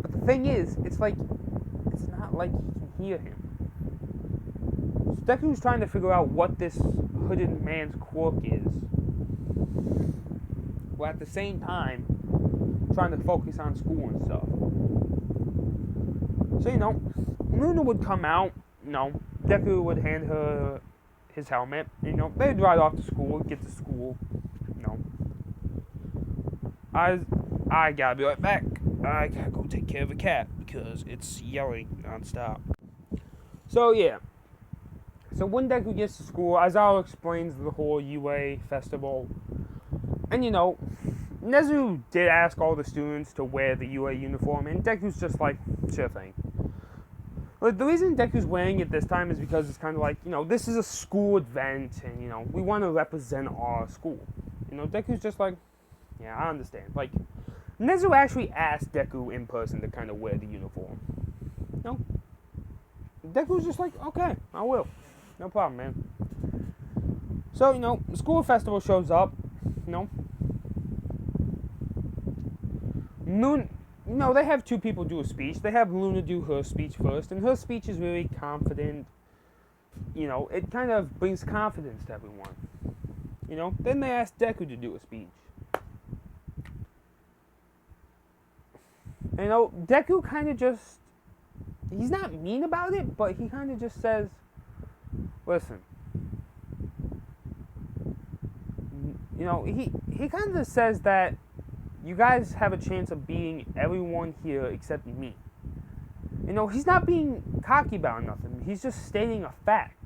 But the thing is, it's not like he can hear him. So Deku's trying to figure out what this hooded man's quirk is. While at the same time, trying to focus on school and stuff. So, Luna would come out, Deku would hand her his helmet, they'd ride off to school, get to school, I gotta be right back. I gotta go take care of a cat because it's yelling nonstop. So, yeah. So, when Deku gets to school, Aizawa explains the whole UA festival. And, Nezu did ask all the students to wear the UA uniform, and Deku's just like, sure thing. But the reason Deku's wearing it this time is because it's kind of like, this is a school event, and, we want to represent our school. Deku's just like, yeah, I understand. Like, Nezu actually asked Deku in person to kind of wear the uniform. Deku's just like, okay, I will. No problem, man. So, the school festival shows up, Luna, they have two people do a speech. They have Luna do her speech first, and her speech is really confident. It kind of brings confidence to everyone. Then they ask Deku to do a speech. Deku kind of just, he's not mean about it, but he kind of just says, listen, he kind of says that you guys have a chance of beating everyone here except me. He's not being cocky about nothing. He's just stating a fact.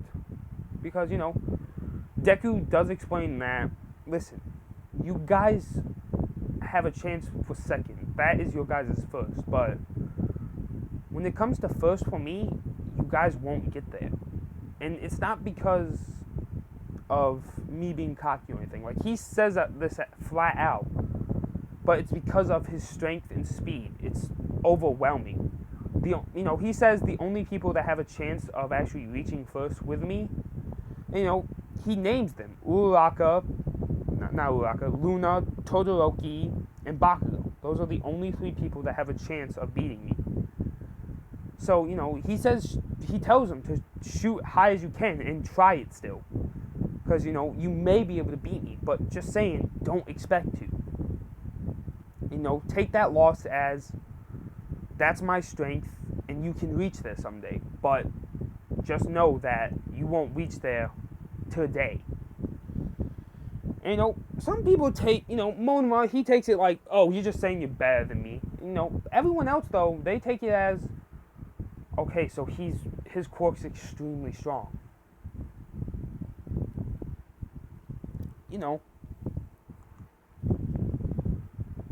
Because, Deku does explain that, listen, you guys have a chance for second. That is your guys' first. But when it comes to first for me, you guys won't get there. And it's not because of me being cocky or anything. Like, he says this flat out. But it's because of his strength and speed. It's overwhelming. He says the only people that have a chance of actually reaching first with me, he names them. Not Uraraka, Luna, Todoroki, and Bakugo. Those are the only 3 people that have a chance of beating me. So, he tells him to shoot high as you can and try it still. Because, you may be able to beat me, but just saying, don't expect to. Take that loss as, that's my strength, and you can reach there someday. But just know that you won't reach there today. And, some people take, Monoma, he takes it like, oh, you're just saying you're better than me. Everyone else, though, they take it as, okay, so his quirk's extremely strong.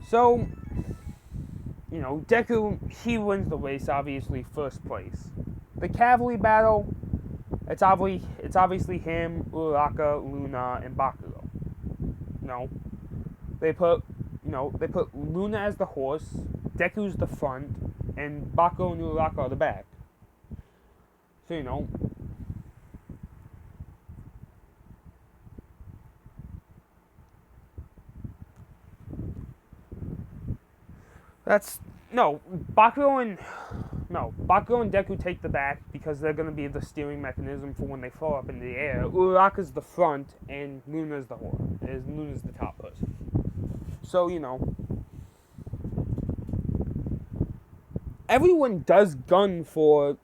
So, Deku, he wins the race, obviously, first place. The cavalry battle, it's obviously him, Uraraka, Luna, and Bakugo. They put Luna as the horse, Deku's the front, and Bakugo and Uraraka are the back. So, Bakugo and Deku take the back because they're going to be the steering mechanism for when they fall up in the air. Uraraka's the front, and Luna's the horse. Luna's the top person. So, everyone does gun for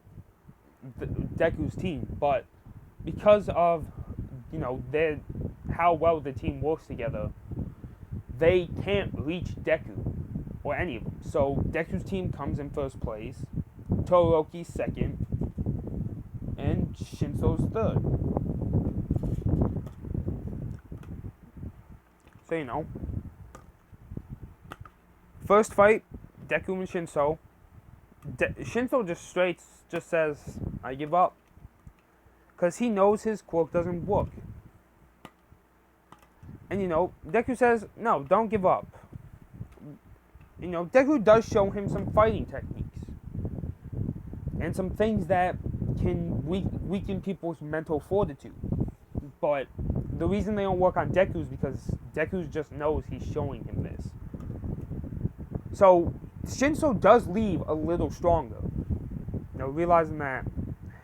Deku's team, but because of, how well the team works together, they can't reach Deku. Or any of them. So Deku's team comes in first place, Todoroki's second, and Shinso's third. So first fight, Deku and Shinso. Shinso just says, I give up. Because he knows his quirk doesn't work. And Deku says, no, don't give up. Deku does show him some fighting techniques. And some things that can weaken people's mental fortitude. But the reason they don't work on Deku is because Deku just knows he's showing him this. So, Shinso does leave a little stronger. Realizing that,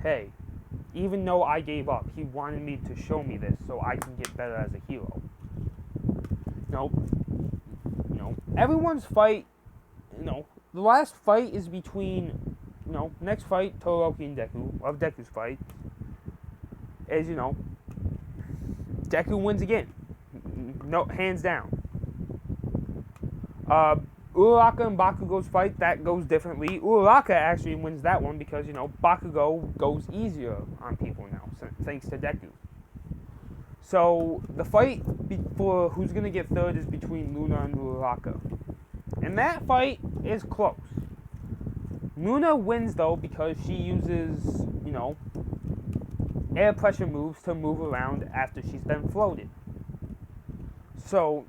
hey, even though I gave up, he wanted me to show me this so I can get better as a hero. Everyone's fight, the last fight is between, next fight, Todoroki and Deku, of Deku's fight, is, Deku wins again. No, hands down. Uraraka and Bakugo's fight, that goes differently. Uraraka actually wins that one because, Bakugo goes easier on people now, thanks to Deku. So, the fight for who's going to get third is between Luna and Uraraka. And that fight is close. Luna wins, though, because she uses, air pressure moves to move around after she's been floated. So,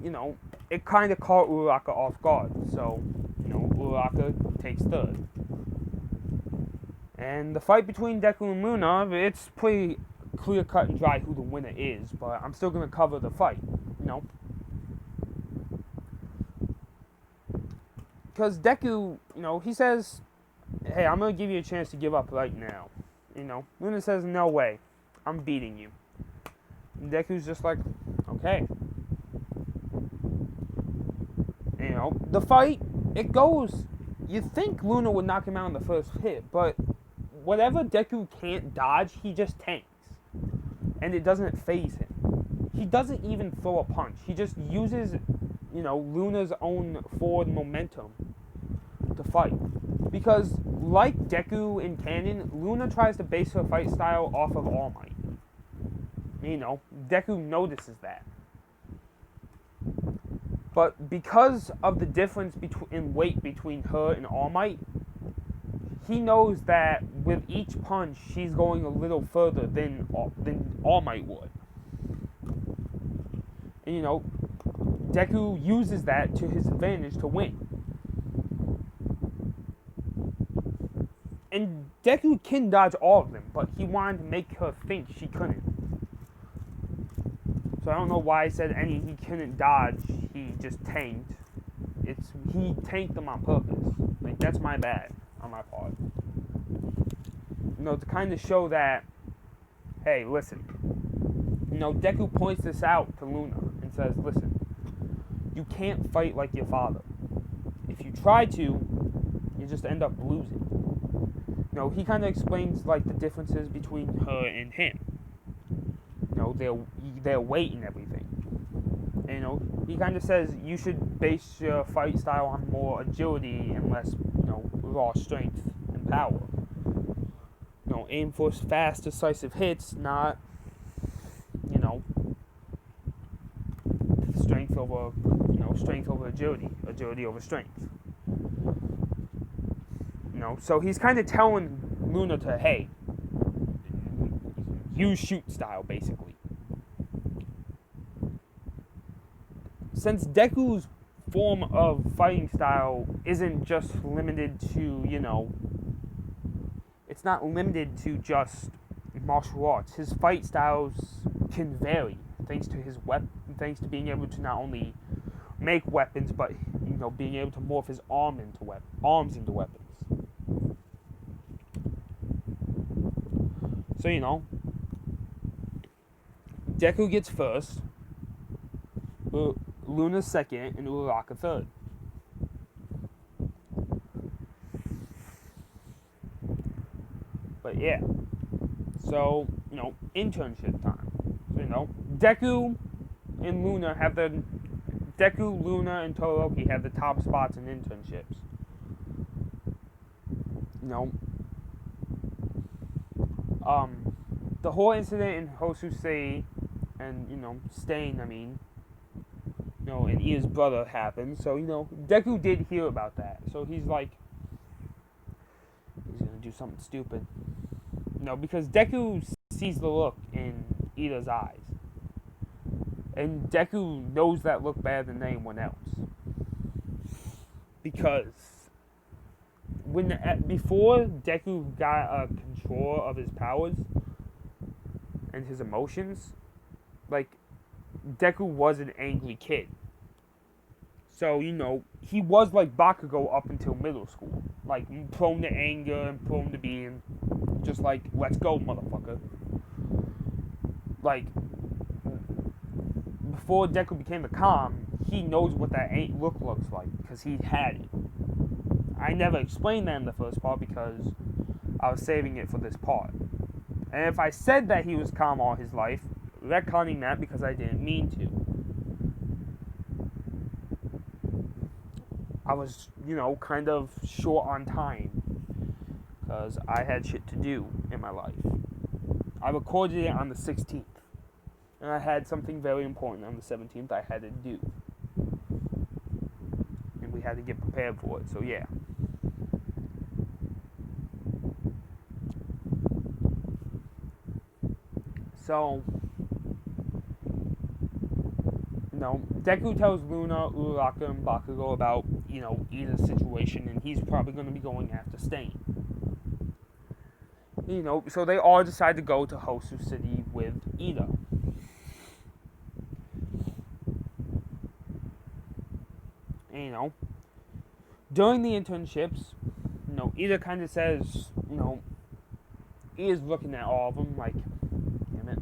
it kind of caught Uraraka off guard. So, Uraraka takes third. And the fight between Deku and Luna, it's pretty clear cut and dry who the winner is, but I'm still going to cover the fight, Because Deku, he says, hey, I'm going to give you a chance to give up right now. Luna says, no way, I'm beating you. And Deku's just like, okay. The fight, it goes, you think Luna would knock him out in the first hit, but whatever Deku can't dodge, he just tanks. And it doesn't faze him. He doesn't even throw a punch. He just uses, Luna's own forward momentum to fight. Because, like Deku in canon, Luna tries to base her fight style off of All Might. Deku notices that. But because of the difference in weight between her and All Might, he knows that with each punch, she's going a little further than All Might would. And, Deku uses that to his advantage to win. And Deku can dodge all of them, but he wanted to make her think she couldn't. So I don't know why I said he couldn't dodge, he just tanked. he tanked them on purpose. Like, that's my bad on my part. To kind of show that, hey, listen. Deku points this out to Luna and says, listen, you can't fight like your father. If you try to, you just end up losing. He kind of explains, like, the differences between her and him. Their weight and everything. And, he kind of says you should base your fight style on more agility and less, raw strength and power. Aim for fast, decisive hits, not, strength over agility over strength. So he's kind of telling Luna to, hey, use shoot style, basically. Since Deku's form of fighting style isn't just limited to, it's not limited to just martial arts. His fight styles can vary thanks to being able to not only make weapons, but being able to morph his arms into weapons. So Deku gets first, Luna second, and Uraraka third. But yeah, so internship time. So Deku and Luna Luna, and Todoroki have the top spots in internships. The whole incident in Hosu City and Stain, and Ia's brother happened. So Deku did hear about that. So he's like, he's gonna do something stupid. Because Deku sees the look in Ida's eyes. And Deku knows that look better than anyone else. Because before Deku got a control of his powers and his emotions, like, Deku was an angry kid. So, he was like Bakugo up until middle school. Like, prone to anger and prone to being just like, let's go, motherfucker. Like, before Deku became the calm, he knows what that look looks like because he had it. I never explained that in the first part because I was saving it for this part. And if I said that he was calm all his life, retconning that because I didn't mean to. I was, kind of short on time because I had shit to do in my life. I recorded it on the 16th, and I had something very important on the 17th I had to do. And we had to get prepared for it, so yeah. So, Deku tells Luna, Uraraka, and Bakugo about, Ida's situation, and he's probably going to be going after Stain. So they all decide to go to Hosu City with Ida. And, during the internships, Ida kind of says, Ida's looking at all of them like, damn it.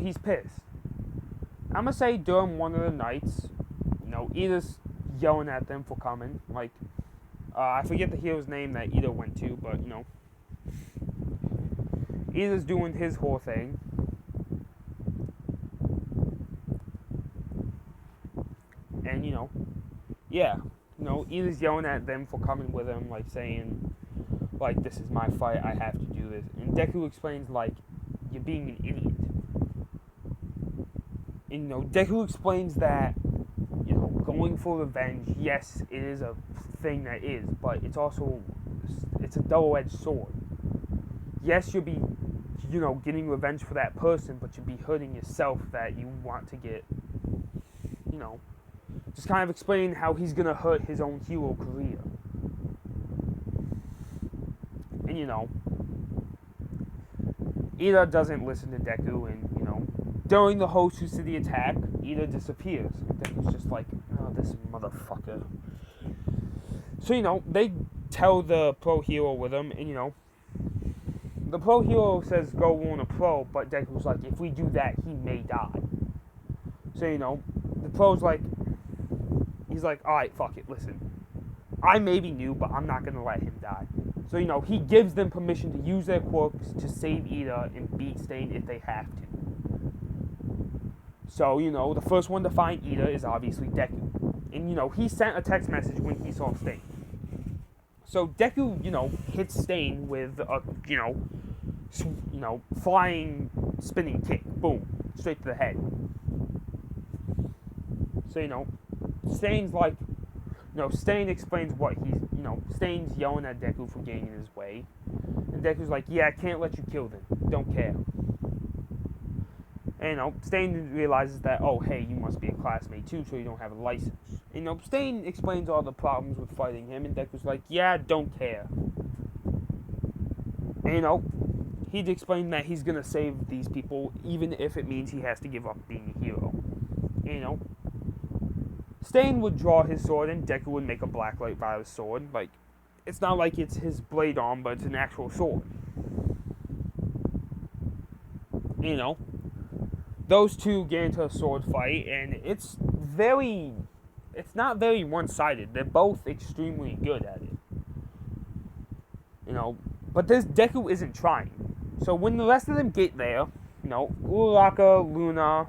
He's pissed. I'm going to say during one of the nights, Ida's yelling at them for coming. Like, I forget the hero's name that Ida went to, but, Ida's doing his whole thing. And, Ida's yelling at them for coming with him, like, saying, like, this is my fight, I have to do this. And Deku explains, like, you're being an idiot. And, Deku explains that, going for revenge, yes, it is a thing that is, but it's also, it's a double-edged sword. Yes, you'll be, getting revenge for that person, but you'll be hurting yourself that you want to get, just kind of explaining how he's going to hurt his own hero career. And, Ida doesn't listen to Deku, and, during the Hosu City attack, Ida disappears. And Deku's just like, oh, this motherfucker. So, they tell the pro hero with him, and, the pro hero says go warn a pro, but Deku's like, if we do that, he may die. So, the pro's like, he's like, alright, fuck it, listen. I may be new, but I'm not going to let him die. So, he gives them permission to use their quirks to save Ida and beat Stain if they have to. So, the first one to find Ida is obviously Deku. And, he sent a text message when he saw Stain. So, Deku, hits Stain with a, flying, spinning kick. Boom. Straight to the head. So, Stain's like, Stain explains what he's, Stain's yelling at Deku for getting in his way. And Deku's like, yeah, I can't let you kill them. Don't care. And, Stain realizes that, oh, hey, you must be a classmate too, so you don't have a license. And, Stain explains all the problems with fighting him, and Deku's like, yeah, don't care. And, he'd explain that he's gonna save these people, even if it means he has to give up being a hero. And, Stain would draw his sword, and Deku would make a Blacklight virus sword. Like, it's not like it's his blade arm, but it's an actual sword. Those two get into a sword fight, and it's not very one-sided. They're both extremely good at it. But this Deku isn't trying. So when the rest of them get there, Uraraka, Luna,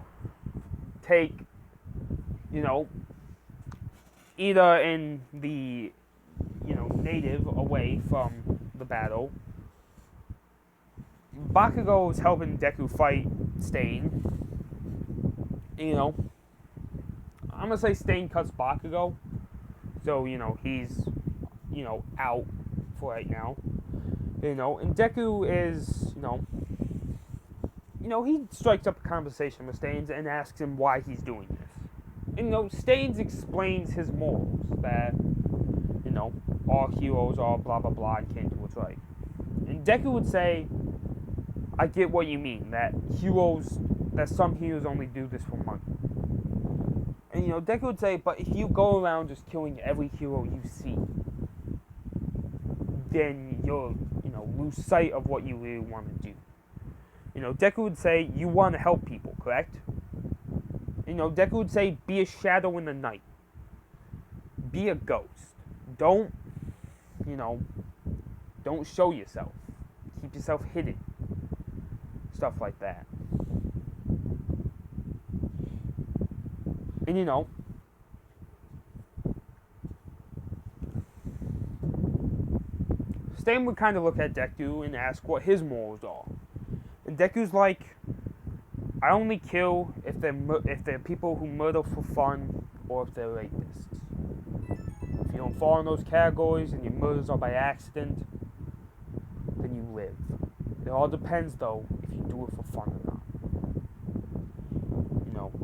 take, Ida and the, native away from the battle. Bakugo is helping Deku fight Stain. I'm gonna say Stain cuts Bakugo. So, he's, out for right now. And Deku is, he strikes up a conversation with Stains and asks him why he's doing this. And, Stains explains his morals, that, all heroes are blah blah blah and can't do what's right. And Deku would say, I get what you mean, that some heroes only do this for money. And, Deku would say, but if you go around just killing every hero you see, then you'll, lose sight of what you really want to do. Deku would say, you want to help people, correct? Deku would say, be a shadow in the night. Be a ghost. Don't show yourself. Keep yourself hidden. Stuff like that. And, Stain would kind of look at Deku and ask what his morals are. And Deku's like, I only kill if they're people who murder for fun or if they're rapists. If you don't fall in those categories and your murders are by accident, then you live. It all depends, though, if you do it for fun or not.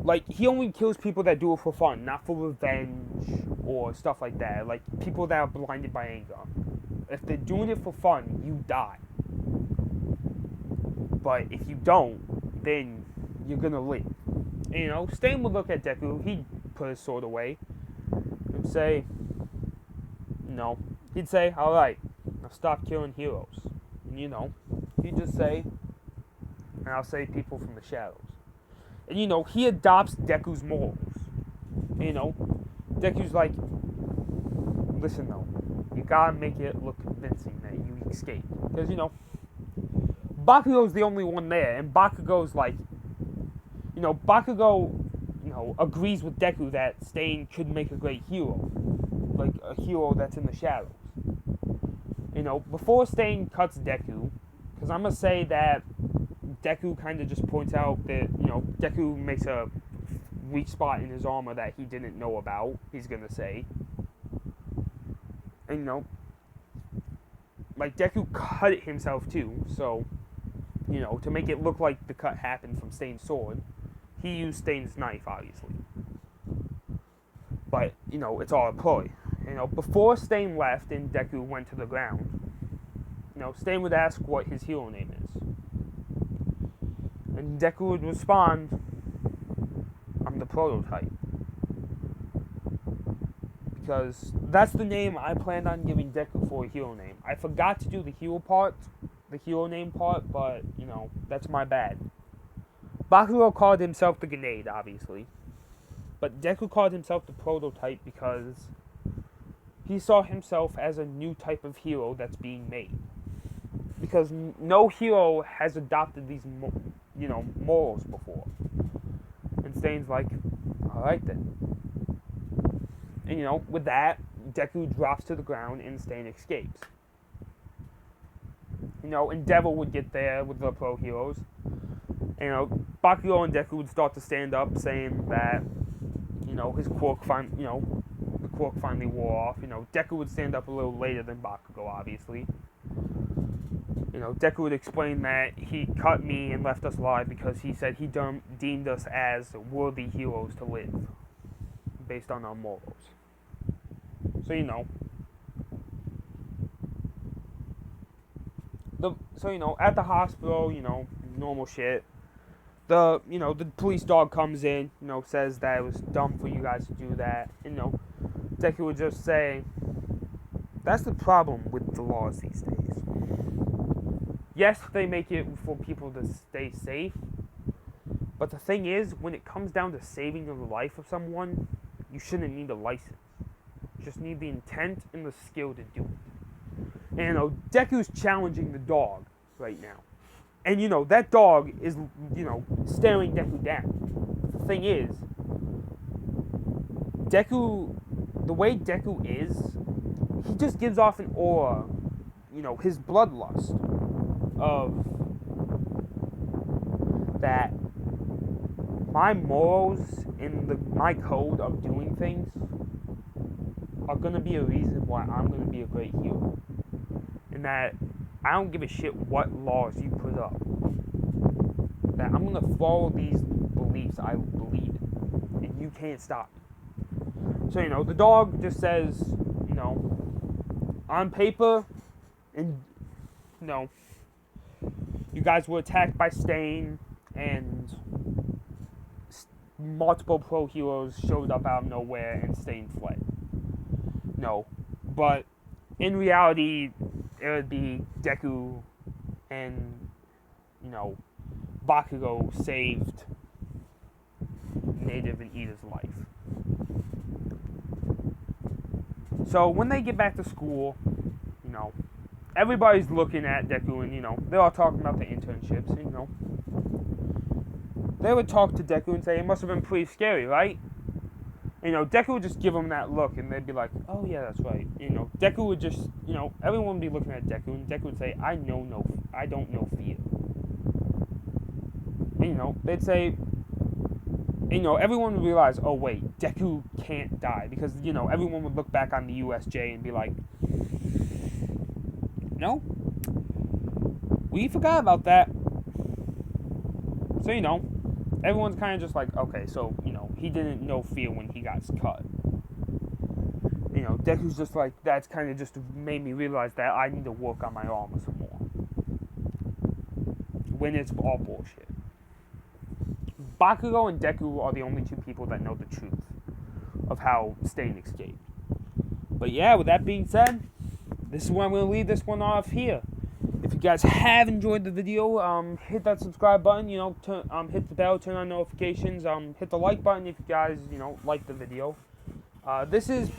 Like, he only kills people that do it for fun, not for revenge or stuff like that. Like, people that are blinded by anger. If they're doing it for fun, you die. But if you don't, then you're gonna live. And, Stain would look at Deku, he'd put his sword away, and say, he'd say, alright, now stop killing heroes. And, he'd just say, and I'll say people from the shadows. And, he adopts Deku's morals. Deku's like, listen though, you gotta make it look convincing that you escaped. Because, Bakugo's the only one there, and Bakugo's like, Bakugo, agrees with Deku that Stain could make a great hero. Like, a hero that's in the shadows. Before Stain cuts Deku, because I'm gonna say that Deku kind of just points out that, Deku makes a weak spot in his armor that he didn't know about, he's gonna say. And, like, Deku cut it himself too, so, to make it look like the cut happened from Stain's sword, he used Stain's knife, obviously. But, it's all a ploy. Before Stain left and Deku went to the ground, Stain would ask what his hero name is. And Deku would respond, I'm the prototype. because that's the name I planned on giving Deku for a hero name. I forgot to do the hero name part, but, that's my bad. Bakuro called himself the Grenade, obviously. But Deku called himself the Prototype because he saw himself as a new type of hero that's being made. Because no hero has adopted these, morals before. And Stain's like, alright then. And, with that, Deku drops to the ground and Stain escapes. Endeavor would get there with the pro heroes. Bakugo and Deku would start to stand up, saying that, his quirk the quirk finally wore off. Deku would stand up a little later than Bakugo, obviously. Deku would explain that he cut me and left us alive because he said he deemed us as worthy heroes to live, based on our morals. So, at the hospital, normal shit. The police dog comes in, says that it was dumb for you guys to do that. And, Deku would just say, that's the problem with the laws these days. Yes, they make it for people to stay safe. But the thing is, when it comes down to saving the life of someone, you shouldn't need a license. You just need the intent and the skill to do it. And, Deku's challenging the dog right now. And, that dog is, staring Deku down. But the thing is, Deku, the way Deku is, he just gives off an aura, his bloodlust of that my morals and my code of doing things are going to be a reason why I'm going to be a great hero. And that I don't give a shit what laws you put up. That I'm going to follow these beliefs I believe in. And you can't stop me. So, the dog just says, on paper, and, you guys were attacked by Stain, and multiple pro heroes showed up out of nowhere, and Stain fled. No. But, in reality, it would be Deku and, Bakugo saved Native and Ida's life. So when they get back to school, everybody's looking at Deku and, they're all talking about the internships, and, they would talk to Deku and say, it must have been pretty scary, right? Deku would just give them that look, and they'd be like, oh yeah, that's right. Deku would just, everyone would be looking at Deku, and Deku would say, I don't know fear. And, they'd say, everyone would realize, oh wait, Deku can't die, because, everyone would look back on the USJ and be like, no, we forgot about that. So, everyone's kind of just like, okay, so, he didn't know fear when he got cut. Deku's just like, that's kind of just made me realize that I need to work on my armor some more. When it's all bullshit. Bakugo and Deku are the only two people that know the truth of how Stain escaped. But yeah, with that being said, this is where I'm going to leave this one off here. If you guys have enjoyed the video, hit that subscribe button, hit the bell, turn on notifications, hit the like button if you guys, like the video. This is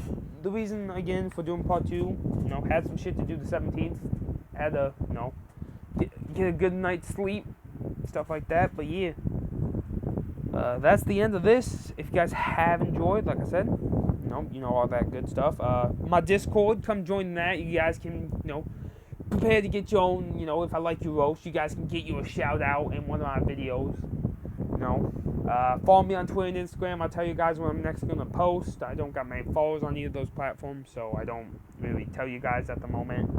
the reason, again, for doing part 2, had some shit to do the 17th, had to, get a good night's sleep, stuff like that, but yeah. That's the end of this. If you guys have enjoyed, like I said, all that good stuff. My Discord, come join that. You guys can, prepare to get your own, if I like your roast, you guys can get you a shout out in one of my videos. Follow me on Twitter and Instagram. I'll tell you guys when I'm next going to post. I don't got many followers on either of those platforms, so I don't really tell you guys at the moment.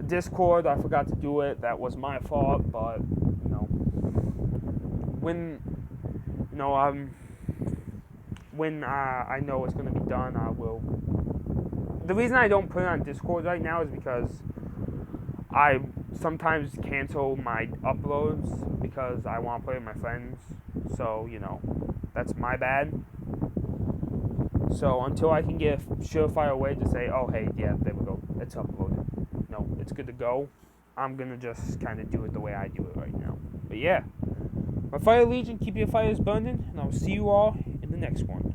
Discord, I forgot to do it. That was my fault, but, when, when I know it's going to be done, I will. The reason I don't put it on Discord right now is because I sometimes cancel my uploads because I want to play with my friends. So, that's my bad. So until I can get a surefire way to say, oh, hey, yeah, there we go, it's uploaded. No, it's good to go. I'm going to just kind of do it the way I do it right now. But yeah, my Fire Legion, keep your fires burning, and I'll see you all in the next one.